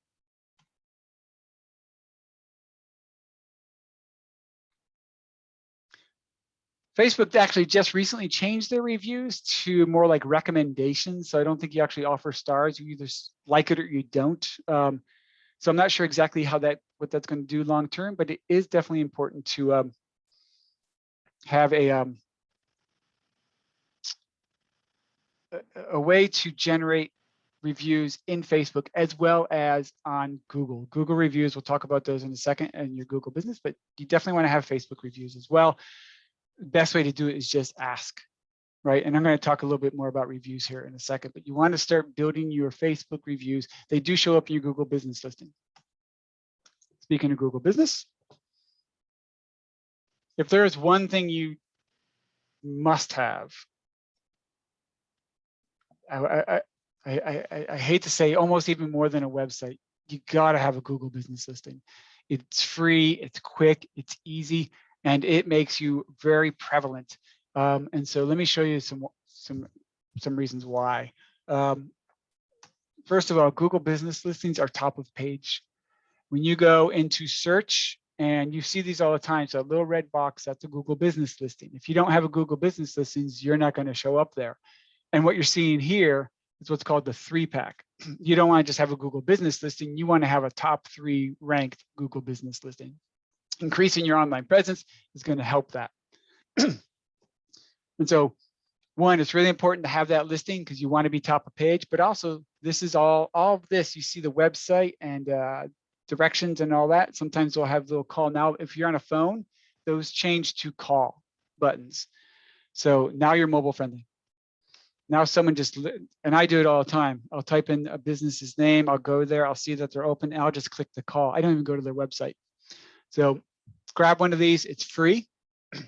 Facebook actually just recently changed their reviews to more like recommendations. So I don't think you actually offer stars. You either like it or you don't. So I'm not sure exactly how what that's going to do long term, but it is definitely important to have a way to generate reviews in Facebook as well as on Google. Google reviews, we'll talk about those in a second in your Google business, but you definitely want to have Facebook reviews as well. The best way to do it is just ask, right? And I'm going to talk a little bit more about reviews here in a second, but you want to start building your Facebook reviews. They do show up in your Google business listing. Speaking of Google business, if there is one thing you must have, I hate to say almost even more than a website, you got to have a Google business listing. It's free, it's quick, it's easy, and it makes you very prevalent. And so let me show you some reasons why. First of all, Google business listings are top of page. When you go into search, and you see these all the time, so a little red box, that's a Google business listing. If you don't have a Google business listings, you're not going to show up there. And what you're seeing here is what's called the 3-pack. You don't want to just have a Google business listing. You want to have a top 3 ranked Google business listing. Increasing your online presence is going to help that. And so, one, it's really important to have that listing because you want to be top of page, but also this is all of this. You see the website and directions and all that. Sometimes we'll have a little call. Now, if you're on a phone, those change to call buttons. So now you're mobile friendly. Now someone just, and I do it all the time. I'll type in a business's name. I'll go there. I'll see that they're open and I'll just click the call. I don't even go to their website. So grab one of these. It's free. Did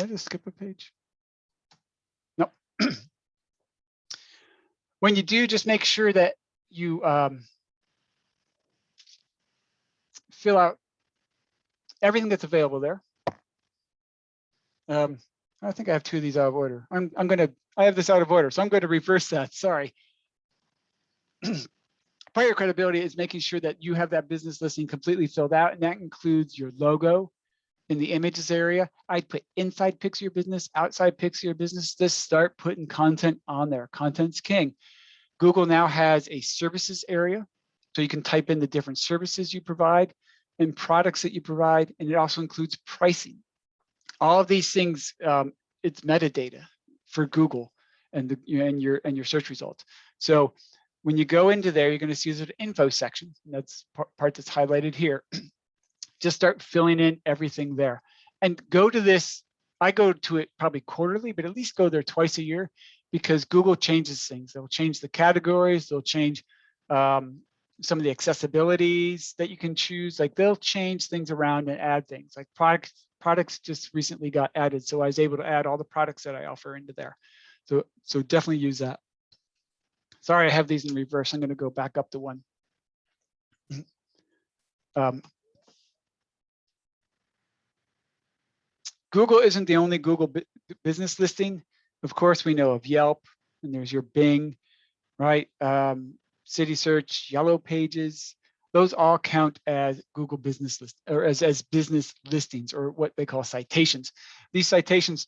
I just skip a page? No. When you do, just make sure that you fill out everything that's available there. I think I have 2 of these out of order. I have this out of order, so I'm going to reverse that. Sorry. part of your credibility is making sure that you have that business listing completely filled out, and that includes your logo in the images area. I'd put inside pics of your business, outside pics of your business. Just start putting content on there. Content's king. Google now has a services area, so you can type in the different services you provide and products that you provide, and it also includes pricing. All of these things, it's metadata for Google and your search results. So when you go into there, you're going to see the info section. That's part that's highlighted here. Just start filling in everything there, and go to this. I go to it probably quarterly, but at least go there twice a year, because Google changes things. They'll change the categories. They'll change some of the accessibilities that you can choose. Like, they'll change things around and add things. Like products just recently got added, so I was able to add all the products that I offer into there. So definitely use that. Sorry, I have these in reverse. I'm going to go back up to one. Google isn't the only Google business listing. Of course, we know of Yelp, and there's your Bing, right? City Search, Yellow Pages. Those all count as Google business list, or as business listings, or what they call citations. These citations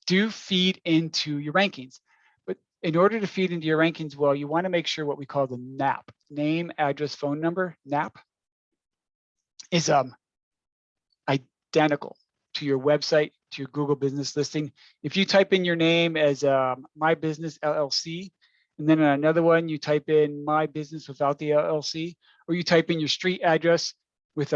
do feed into your rankings, but in order to feed into your rankings well, you want to make sure what we call the NAP, name, address, phone number, NAP, is identical to your website, to your Google business listing. If you type in your name as My Business LLC, and then on another one you type in My Business without the LLC, or you type in your street address with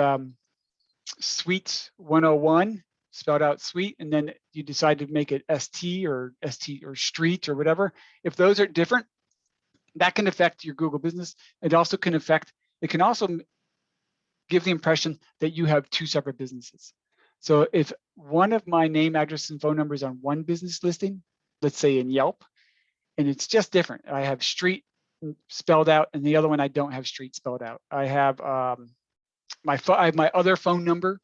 Suite 101, spelled out Suite, and then you decide to make it ST or Street or whatever. If those are different, that can affect your Google business. It can also give the impression that you have two separate businesses. So if one of my name, address, and phone numbers on one business listing, let's say in Yelp, and it's just different. I have street spelled out, and the other one I don't have street spelled out. I have my other phone number.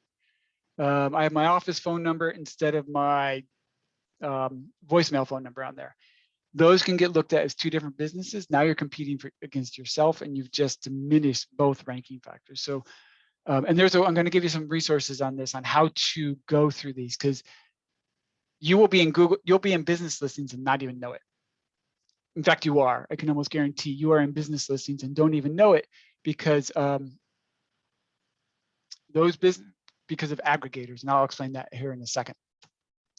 I have my office phone number instead of my voicemail phone number on there. Those can get looked at as two different businesses. Now you're competing against yourself, and you've just diminished both ranking factors. So, and I'm going to give you some resources on this, on how to go through these, because you will be in Google, you'll be in business listings and not even know it. In fact, you are. I can almost guarantee you are in business listings and don't even know it, because because of aggregators, and I'll explain that here in a second.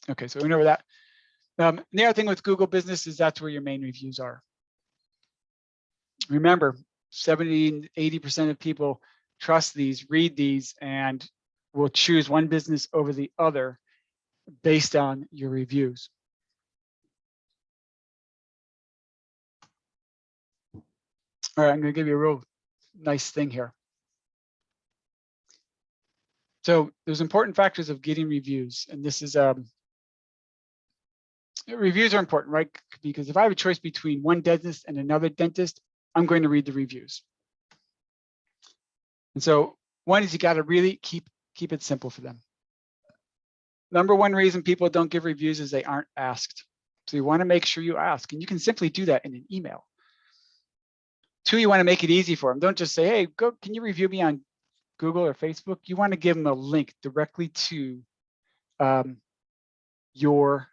Okay, so we know that. The other thing with Google Business is that's where your main reviews are. Remember, 70 and 80% of people trust these, read these, and will choose one business over the other based on your reviews. All right, I'm going to give you a real nice thing here. So there's important factors of getting reviews, and this is reviews are important, right? Because if I have a choice between one dentist and another dentist, I'm going to read the reviews. And so one is, you got to really keep it simple for them. Number one reason people don't give reviews is they aren't asked. So you want to make sure you ask, and you can simply do that in an email. Two, you want to make it easy for them. Don't just say, hey, can you review me on Google or Facebook? You want to give them a link directly to your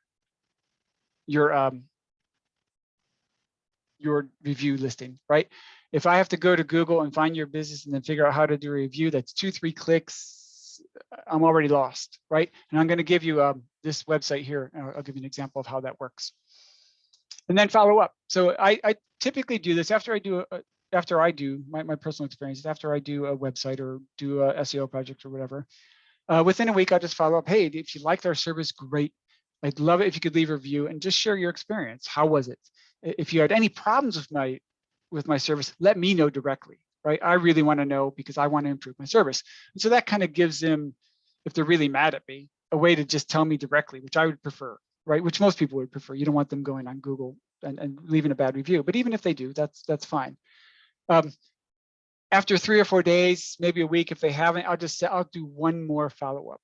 review listing, right? If I have to go to Google and find your business and then figure out how to do a review, that's 2-3 clicks, I'm already lost, right? And I'm going to give you this website here. I'll give you an example of how that works. And then follow up. So I typically do this after I do my personal experience, after I do a website or do a SEO project or whatever. Within a week, I'll just follow up. Hey, if you liked our service, great. I'd love it if you could leave a review and just share your experience. How was it? If you had any problems with my service, let me know directly, right? I really want to know, because I want to improve my service. And so that kind of gives them, if they're really mad at me, a way to just tell me directly, which I would prefer, right? Which most people would prefer. You don't want them going on Google and leaving a bad review. But even if they do, that's fine. After 3 or 4 days, maybe a week, if they haven't, I'll do one more follow-up.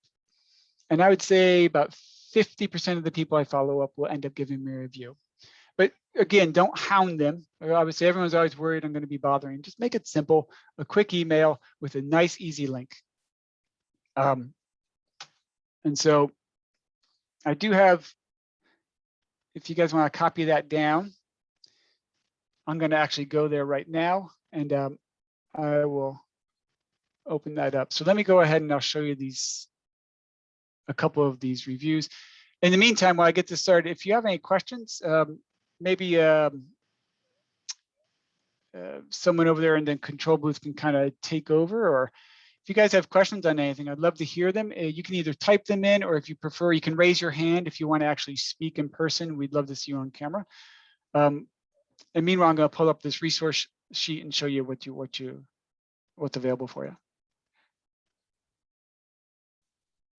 And I would say about 50% of the people I follow up will end up giving me a review. But again, don't hound them. Obviously, everyone's always worried I'm going to be bothering. Just make it simple, a quick email with a nice, easy link. And so I do have, if you guys want to copy that down, I'm going to actually go there right now, and I will open that up. So let me go ahead and I'll show you a couple of these reviews. In the meantime, while I get this started, if you have any questions, maybe someone over there in the control booth can kind of take over, or if you guys have questions on anything, I'd love to hear them. You can either type them in, or if you prefer, you can raise your hand if you want to actually speak in person. We'd love to see you on camera. And meanwhile, I'm going to pull up this resource sheet and show you what's available for you.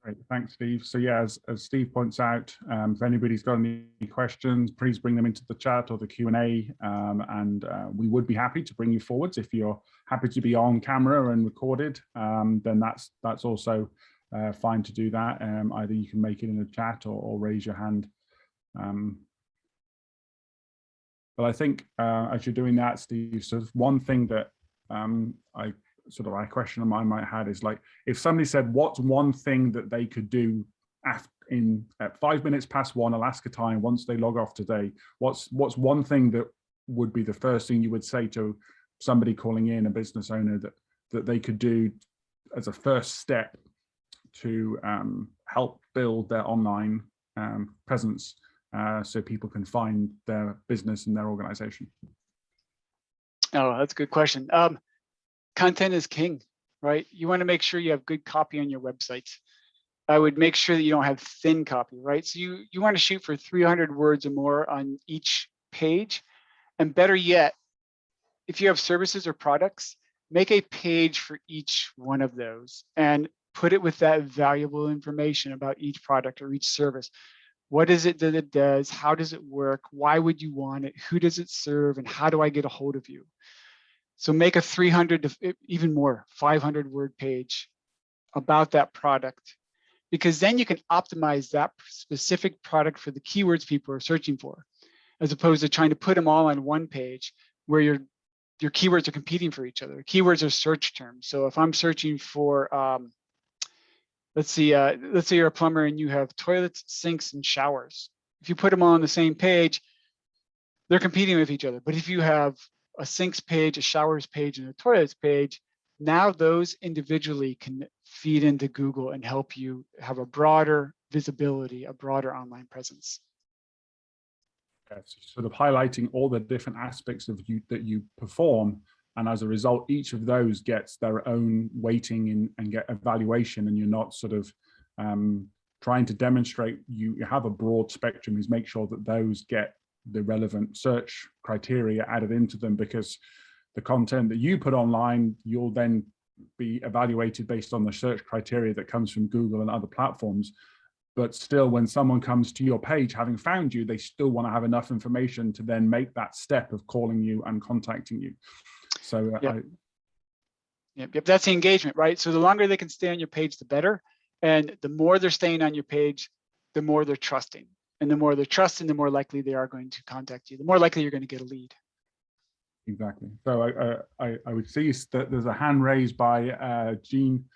Great, thanks, Steve. So yeah, as Steve points out, if anybody's got any questions, please bring them into the chat or the Q&A, and we would be happy to bring you forwards. If you're happy to be on camera and recorded, then that's also fine to do that. Either you can make it in the chat or raise your hand. But I think as you're doing that, Steve, so one thing that a question of mine might have is, like, if somebody said, what's one thing that they could do at 5 minutes past 1 Alaska time once they log off today, what's one thing that would be the first thing you would say to somebody calling in, a business owner, that they could do as a first step to help build their online presence, so people can find their business and their organization? Oh, that's a good question. Content is king, right? You want to make sure you have good copy on your website. I would make sure that you don't have thin copy, right? So you want to shoot for 300 words or more on each page. And better yet, if you have services or products, make a page for each one of those and put it with that valuable information about each product or each service. What is it that it does? How does it work? Why would you want it? Who does it serve? And how do I get a hold of you? So make a 300 to even more 500 word page about that product, because then you can optimize that specific product for the keywords people are searching for, as opposed to trying to put them all on one page where your keywords are competing for each other. Keywords are search terms. So if I'm searching for, let's say you're a plumber and you have toilets, sinks, and showers. If you put them all on the same page, they're competing with each other. But if you have a sinks page, a showers page, and a toilets page, now those individually can feed into Google and help you have a broader visibility, a broader online presence. Yes, sort of highlighting all the different aspects of you that you perform, and as a result, each of those gets their own weighting and get evaluation, and you're not sort of trying to demonstrate you have a broad spectrum. Is make sure that those get the relevant search criteria added into them, because the content that you put online, you'll then be evaluated based on the search criteria that comes from Google and other platforms. But still, when someone comes to your page, having found you, they still want to have enough information to then make that step of calling you and contacting you. So Yep, that's the engagement, right? So the longer they can stay on your page, the better. And the more they're staying on your page, the more they're trusting. And the more they're trusting, the more likely they are going to contact you. The more likely you're going to get a lead. Exactly. So I would see that there's a hand raised by Jean.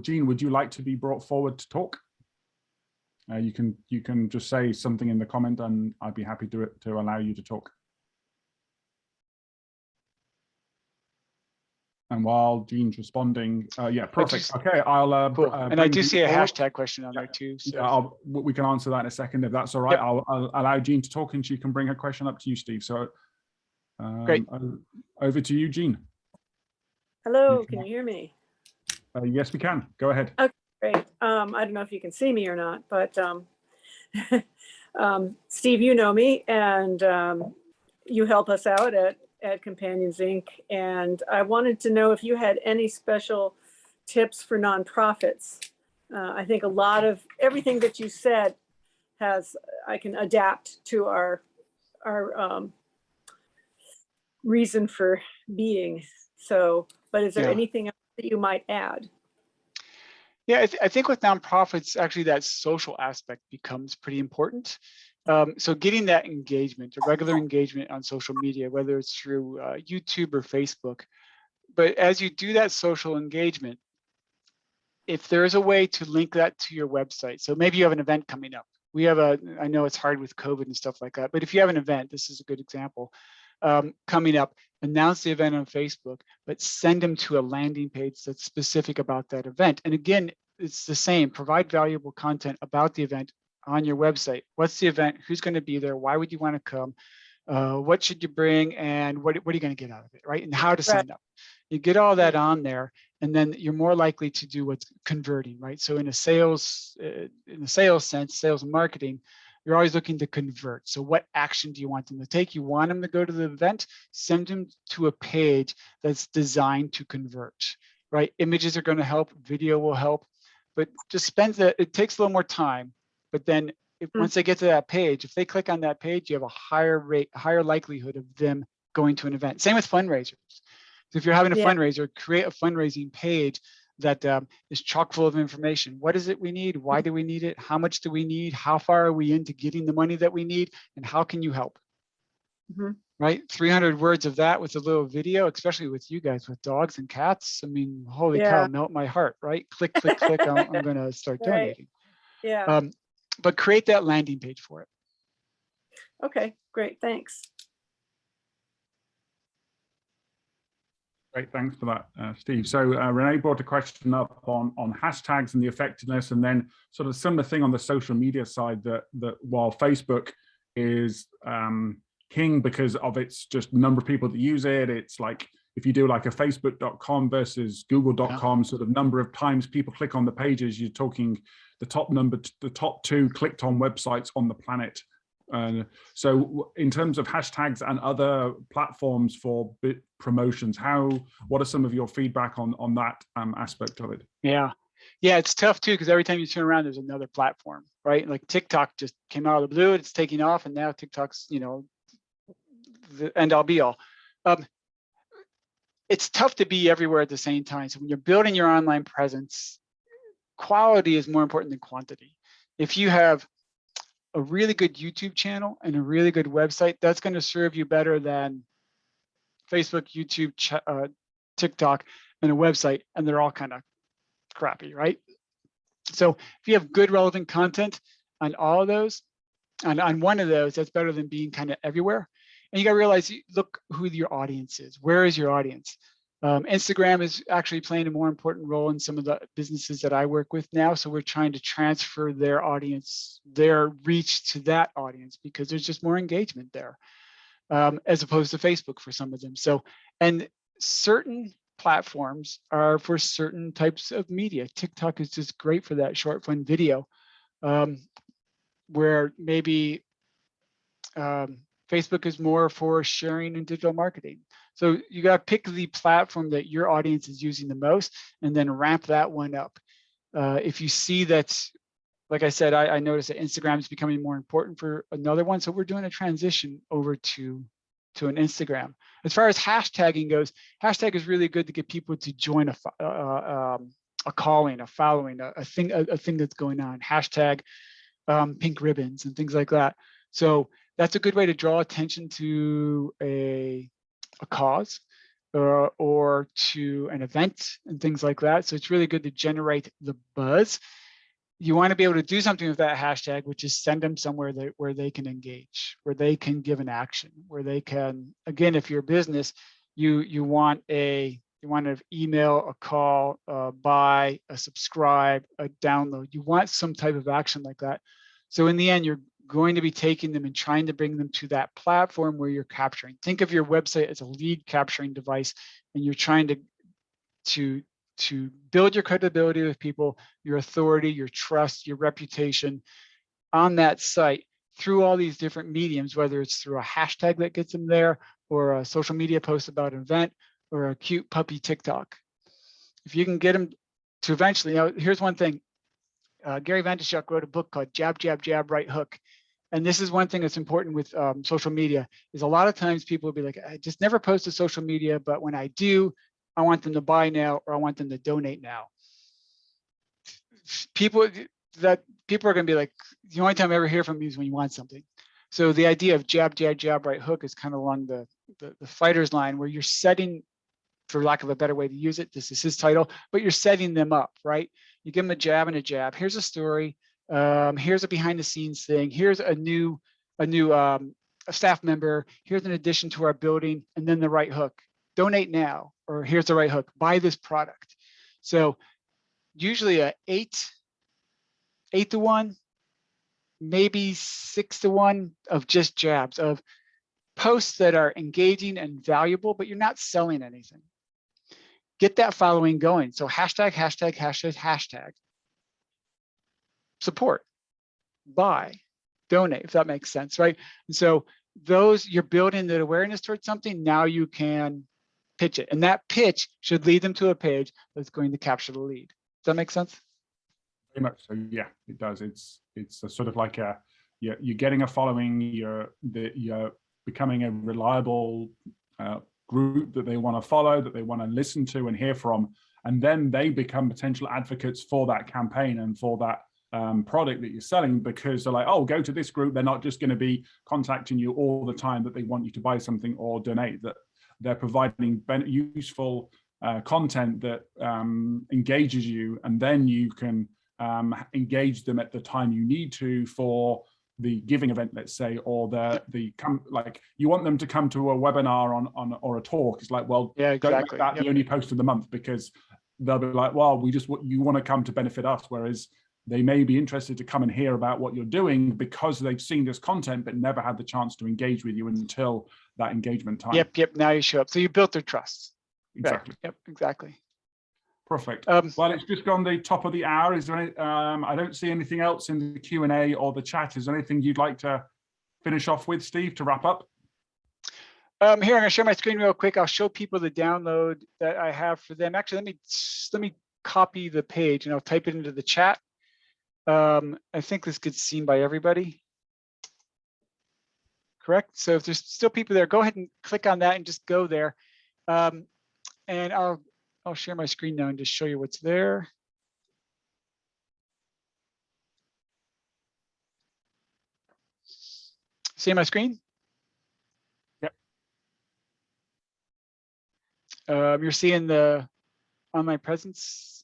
Jean, would you like to be brought forward to talk? You can just say something in the comment, and I'd be happy to allow you to talk. And while Jean's responding, yeah, perfect. Okay, I'll cool. And I do see a hashtag question on there too. So. Yeah, we can answer that in a second if that's all right. Yep. I'll allow Jean to talk, and she can bring her question up to you, Steve. So great. Over to you, Jean. Hello, can you hear me? Yes, we can. Go ahead. Okay, great. I don't know if you can see me or not, but Steve, you know me, and you help us out at Companions Inc. And I wanted to know if you had any special tips for nonprofits. I think a lot of everything that you said I can adapt to our reason for being. So, but is there anything else that you might add? Yeah, I think with nonprofits, actually that social aspect becomes pretty important. So getting that engagement, a regular engagement on social media, whether it's through YouTube or Facebook. But as you do that social engagement, if there is a way to link that to your website, so maybe you have an event coming up. I know it's hard with COVID and stuff like that, but if you have an event, this is a good example, coming up, announce the event on Facebook, but send them to a landing page that's specific about that event. And again, it's the same, provide valuable content about the event on your website. What's the event? Who's going to be there? Why would you want to come? What should you bring? And what are you going to get out of it, right? And how to sign up. You get all that on there, and then you're more likely to do what's converting, right? So in a sales sense, sales and marketing, you're always looking to convert. So what action do you want them to take? You want them to go to the event, send them to a page that's designed to convert, right? Images are going to help, video will help, but just it takes a little more time. But then once they get to that page, if they click on that page, you have a higher likelihood of them going to an event. Same with fundraisers. So if you're having a fundraiser, create a fundraising page that is chock full of information. What is it we need? Why do we need it? How much do we need? How far are we into getting the money that we need? And how can you help? Right? 300 words of that with a little video, especially with you guys with dogs and cats. I mean, holy cow, melt my heart, right? Click, click, click. I'm going to start donating. Yeah. But create that landing page for it. Okay, great. Thanks. Great, thanks for that, Steve. So Renee brought a question up on hashtags and the effectiveness, and then sort of similar thing on the social media side that while Facebook is king because of its just number of people that use it, it's like if you do like a facebook.com versus google.com sort of number of times people click on the pages, you're talking the top 2 clicked on websites on the planet. So in terms of hashtags and other platforms for promotions, what are some of your feedback on that aspect of it? Yeah, it's tough too, because every time you turn around, there's another platform, right? Like TikTok just came out of the blue, it's taking off, and now TikTok's, the end all be all. It's tough to be everywhere at the same time. So when you're building your online presence, quality is more important than quantity. If you have a really good YouTube channel and a really good website, that's going to serve you better than Facebook, YouTube, TikTok, and a website, and they're all kind of crappy, right? So if you have good relevant content on all of those, on one of those, that's better than being kind of everywhere. And you got to realize, look who your audience is. Where is your audience? Instagram is actually playing a more important role in some of the businesses that I work with now. So we're trying to transfer their audience, their reach to that audience, because there's just more engagement there, as opposed to Facebook for some of them. So, and certain platforms are for certain types of media. TikTok is just great for that short, fun video, where maybe Facebook is more for sharing and digital marketing. So you got to pick the platform that your audience is using the most and then ramp that one up. If you see that, like I said, I noticed that Instagram is becoming more important for another one. So we're doing a transition over to an Instagram. As far as hashtagging goes, hashtag is really good to get people to join a calling, a following, a thing that's going on. Hashtag pink ribbons and things like that. So that's a good way to draw attention to a cause or to an event and things like that. So it's really good to generate the buzz. You want to be able to do something with that hashtag, which is send them somewhere where they can engage, where they can give an action, where they can, again, if you're a business, you want an email, a call, a buy, a subscribe, a download. You want some type of action like that. So in the end, you're going to be taking them and trying to bring them to that platform where you're capturing. Think of your website as a lead capturing device, and you're trying to build your credibility with people, your authority, your trust, your reputation on that site through all these different mediums, whether it's through a hashtag that gets them there, or a social media post about an event, or a cute puppy TikTok. If you can get them to eventually, here's one thing. Gary Vaynerchuk wrote a book called Jab, Jab, Jab, Right Hook. And this is one thing that's important with social media, is a lot of times people will be like, I just never post to social media, but when I do, I want them to buy now, or I want them to donate now. People are going to be like, the only time I ever hear from you is when you want something. So the idea of jab, jab, jab, right hook is kind of along the fighter's line, where you're setting, for lack of a better way to use it, this is his title, but you're setting them up, right? You give them a jab and a jab. Here's a story. Here's a behind the scenes thing. Here's a new a staff member. Here's an addition to our building, and then the right hook. Donate now, or here's the right hook. Buy this product. So usually a 8-to-1, maybe 6-to-1 of just jabs, of posts that are engaging and valuable, but you're not selling anything. Get that following going. So hashtag, hashtag, hashtag, hashtag. Support, buy, donate, if that makes sense, right? And so those, you're building that awareness towards something, now you can pitch it. And that pitch should lead them to a page that's going to capture the lead. Does that make sense? Very much so, yeah, it does. It's a sort of like you're getting a following, you're becoming a reliable group that they want to follow, that they want to listen to and hear from, and then they become potential advocates for that campaign and for that product that you're selling, because they're like, oh, go to this group. They're not just going to be contacting you all the time that they want you to buy something or donate, that they're providing useful content that engages you, and then you can engage them at the time you need to for the giving event, let's say, or like you want them to come to a webinar on or a talk. It's like, well, yeah, exactly. Don't make that the only post of the month, because they'll be like, well, you want to come to benefit us, whereas they may be interested to come and hear about what you're doing because they've seen this content but never had the chance to engage with you until that engagement time. Yep. Now you show up. So you built their trust. Exactly. Right. Yep. Exactly. Perfect. Well, it's just gone the top of the hour. Is there any, I don't see anything else in the Q&A or the chat. Is there anything you'd like to finish off with, Steve, to wrap up? Here, I'm going to share my screen real quick. I'll show people the download that I have for them. Actually, let me copy the page and I'll type it into the chat. I think this gets seen by everybody. Correct? So if there's still people there, go ahead and click on that and just go there. And I'll share my screen now and just show you what's there. See my screen? Yep. You're seeing the online presence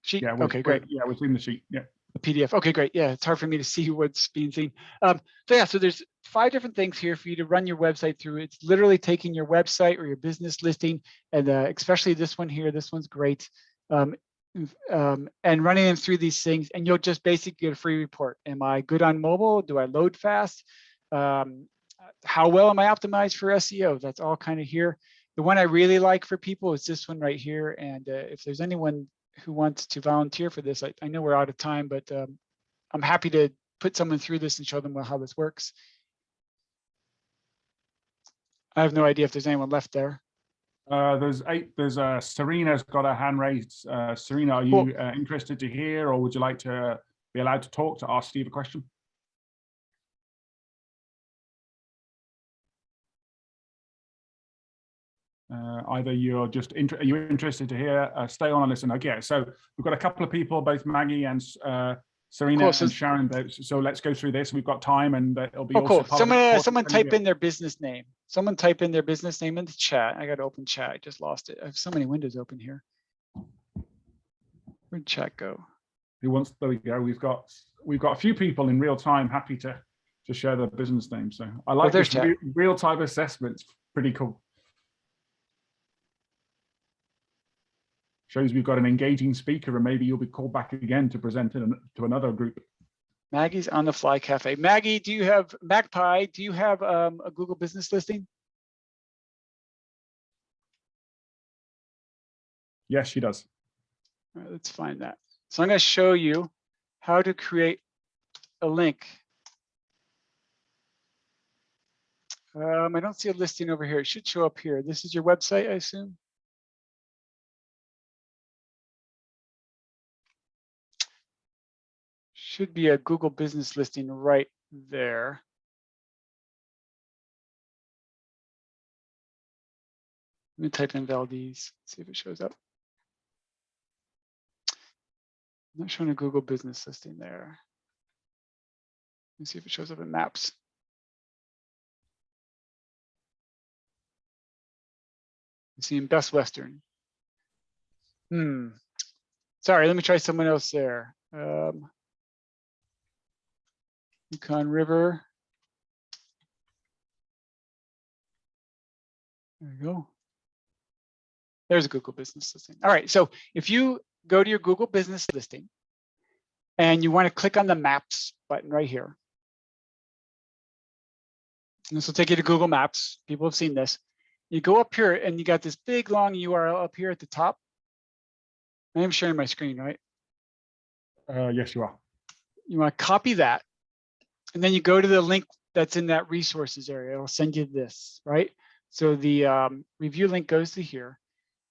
sheet? Yeah. Okay, great. Yeah, we're seeing the sheet. Yeah. The PDF. Okay, great. Yeah, it's hard for me to see what's being seen. So there's 5 different things here for you to run your website through. It's literally taking your website or your business listing, and especially this one here. This one's great. And running them through these things, and you'll just basically get a free report. Am I good on mobile? Do I load fast? How well am I optimized for SEO? That's all kind of here. The one I really like for people is this one right here. And if there's anyone who wants to volunteer for this, I know we're out of time, but I'm happy to put someone through this and show them how this works. I have no idea if there's anyone left there. There's 8. There's Serena's got her hand raised. Serena, are you interested to hear, or would you like to be allowed to talk, to ask Steve a question? Either you're just are you interested to hear? Stay on and listen. Okay, so we've got a couple of people, both Maggie and Serena and Sharon. So let's go through this. We've got time, and it'll be cool. Someone type in their business name. Someone type in their business name in the chat. I got to open chat. I just lost it. I have so many windows open here. Where'd chat go? Who wants? There we go. We've got a few people in real time happy to share their business name. So I like this real time assessments. Pretty cool. Shows we've got an engaging speaker, and maybe you'll be called back again to present to another group. Maggie's on the Fly Cafe. Maggie, do you have Magpie? Do you have a Google business listing? Yes, she does. All right, let's find that. So I'm going to show you how to create a link. I don't see a listing over here. It should show up here. This is your website, I assume. Should be a Google business listing right there. Let me type in Valdez, see if it shows up. I'm not showing a Google business listing there. Let me see if it shows up in Maps. See in Best Western. Sorry, let me try someone else there. Yukon River. There you go. There's a Google business listing. All right, so if you go to your Google business listing and you want to click on the Maps button right here. And this will take you to Google Maps. People have seen this. You go up here and you got this big long URL up here at the top. I am sharing my screen, right? Yes, you are. You want to copy that. And then you go to the link that's in that resources area. It'll send you this, right? So the review link goes to here.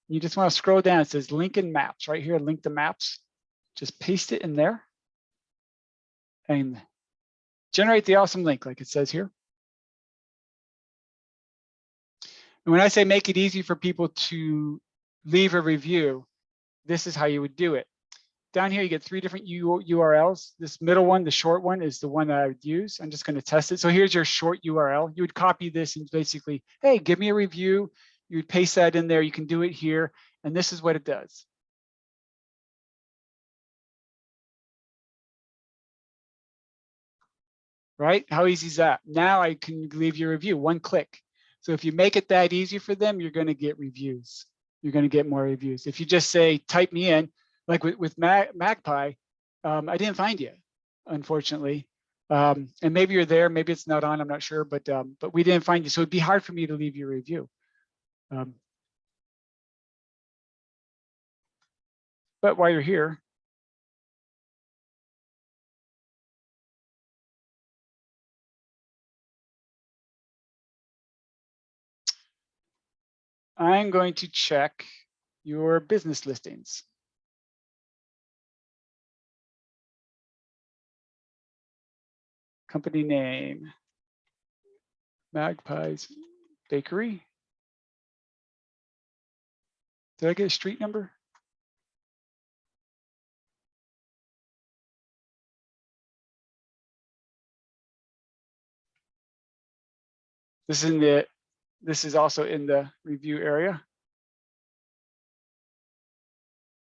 You just want to scroll down. It says link in maps right here, link to maps. Just paste it in there and generate the awesome link like it says here. And when I say make it easy for people to leave a review, this is how you would do it. Down here, you get 3 different URLs. This middle one, the short one, is the one that I would use. I'm just going to test it. So here's your short URL. You would copy this and basically, hey, give me a review. You would paste that in there. You can do it here. And this is what it does. Right? How easy is that? Now I can leave your review, 1 click. So if you make it that easy for them, you're going to get reviews. You're going to get more reviews. If you just say, type me in, like with Magpie, I didn't find you, unfortunately. And maybe you're there, maybe it's not on, I'm not sure, but we didn't find you. So it'd be hard for me to leave your review. But while you're here, I'm going to check your business listings. Company name, Magpie's Bakery. Did I get a street number? This is also in the review area.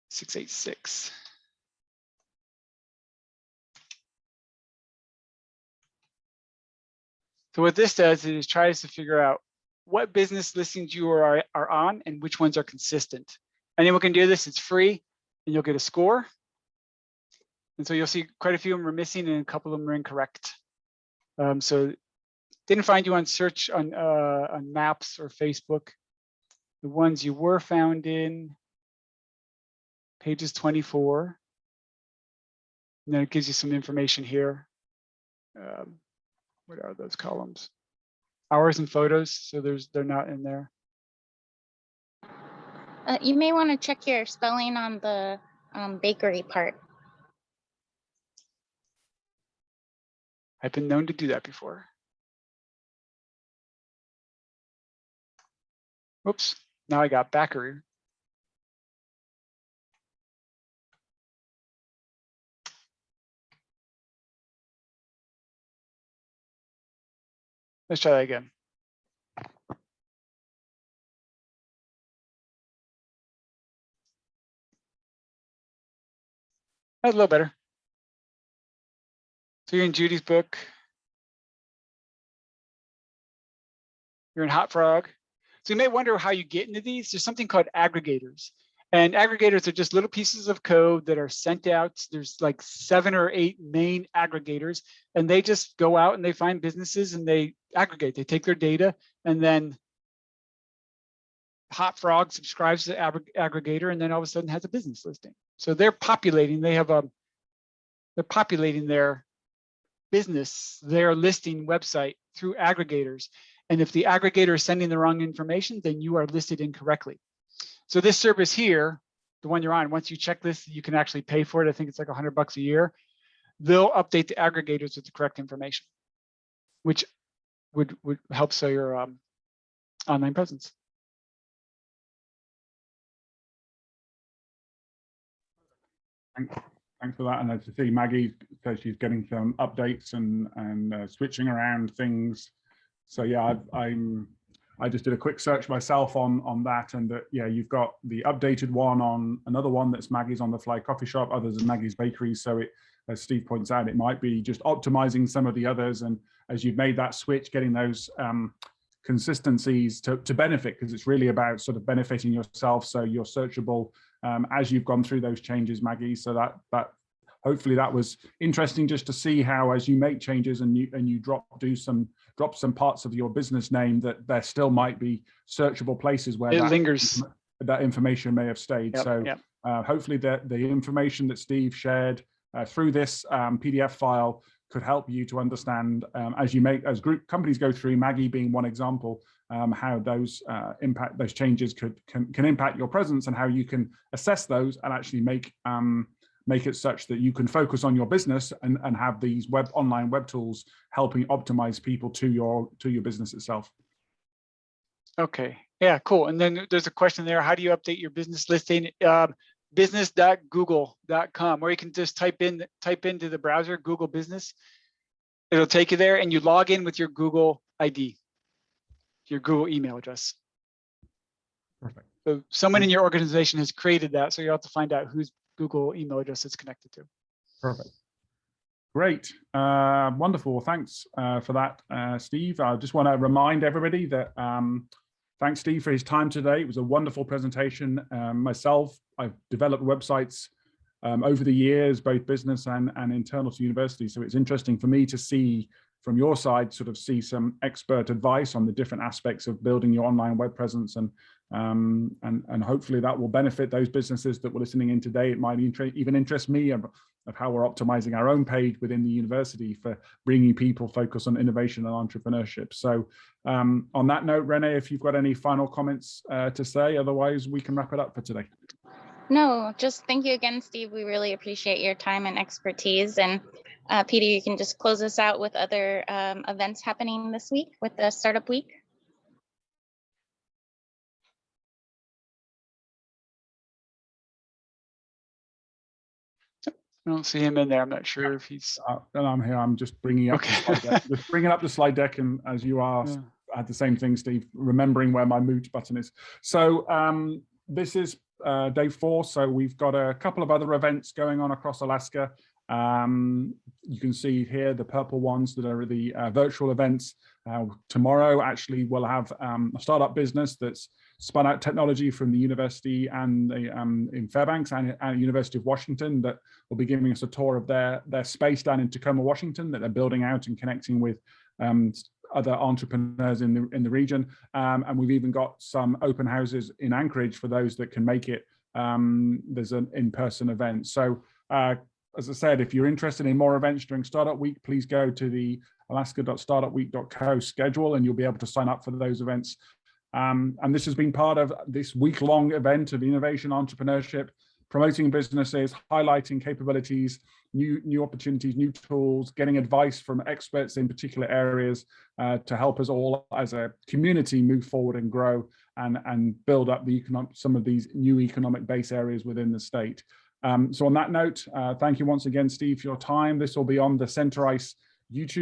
686. So what this does is tries to figure out what business listings you are on and which ones are consistent. Anyone can do this, it's free, and you'll get a score. And so you'll see quite a few of them are missing and a couple of them are incorrect. So didn't find you on search on Maps or Facebook. The ones you were found in, pages 24. And then it gives you some information here. What are those columns? Hours and photos, so they're not in there. You may want to check your spelling on the bakery part. I've been known to do that before. Whoops, now I got bakery. Let's try that again. That's a little better. So you're in Judy's book. You're in Hot Frog. So you may wonder how you get into these. There's something called aggregators. And aggregators are just little pieces of code that are sent out. There's like 7 or 8 main aggregators, and they just go out and they find businesses and they aggregate. They take their data, and then Hot Frog subscribes to the aggregator, and then all of a sudden has a business listing. So they're populating. They're populating their business, their listing website through aggregators. And if the aggregator is sending the wrong information, then you are listed incorrectly. So this service here, the one you're on, once you check this, you can actually pay for it. I think it's like $100 a year. They'll update the aggregators with the correct information, which would help sell your online presence. Thanks for that. And as you see, Maggie says she's getting some updates and switching around things. So yeah, I just did a quick search myself on that, and yeah, you've got the updated one on another one that's Maggie's on the Fly Coffee Shop, others are Maggie's Bakery. So it, as Steve points out, it might be just optimizing some of the others, and as you've made that switch, getting those consistencies to benefit, because it's really about sort of benefiting yourself, so you're searchable as you've gone through those changes, Maggie. So that hopefully that was interesting, just to see how, as you make changes and you drop some parts of your business name, that there still might be searchable places where it lingers. That information may have stayed. Yep, so yep. Hopefully the information that Steve shared through this PDF file could help you to understand as group companies go through, Maggie being one example, how those changes can impact your presence, and how you can assess those and actually make it such that you can focus on your business and have these online web tools helping optimize people to your business itself. Okay, yeah, cool. And then there's a question there: how do you update your business listing? Business.google.com, or you can just type into the browser Google Business. It'll take you there, and you log in with your Google ID, your Google email address. Perfect. So someone in your organization has created that, so you have to find out whose Google email address it's connected to. Perfect. Great. Wonderful. Well, thanks for that, Steve. I just want to remind everybody that thanks, Steve, for his time today. It was a wonderful presentation. Myself, I've developed websites over the years, both business and internal to university. So it's interesting for me to see from your side, sort of see some expert advice on the different aspects of building your online web presence, and hopefully that will benefit those businesses that were listening in today. It might even interest me of how we're optimizing our own page within the university for bringing people focus on innovation and entrepreneurship. So on that note, Renee, if you've got any final comments to say, otherwise we can wrap it up for today. No, just thank you again, Steve. We really appreciate your time and expertise. And Peter, you can just close us out with other events happening this week with the Startup Week. I don't see him in there. I'm not sure if he's. And I'm here. I'm just bringing up, just bringing up the slide deck, and as you asked, I had the same thing, Steve, remembering where my mute button is. So this is day 4. So we've got a couple of other events going on across Alaska. You can see here the purple ones that are the virtual events. Tomorrow, actually, we'll have a startup business that's spun out technology from the university and in Fairbanks and University of Washington that will be giving us a tour of their space down in Tacoma, Washington, that they're building out and connecting with other entrepreneurs in the region. And we've even got some open houses in Anchorage for those that can make it. There's an in-person event. So as I said, if you're interested in more events during Startup Week, please go to the alaska.startupweek.co schedule, and you'll be able to sign up for those events. And this has been part of this week-long event of innovation, entrepreneurship, promoting businesses, highlighting capabilities, new opportunities, new tools, getting advice from experts in particular areas to help us all as a community move forward and grow and build up some of these new economic base areas within the state. So on that note, thank you once again, Steve, for your time. This will be on the Center Ice YouTube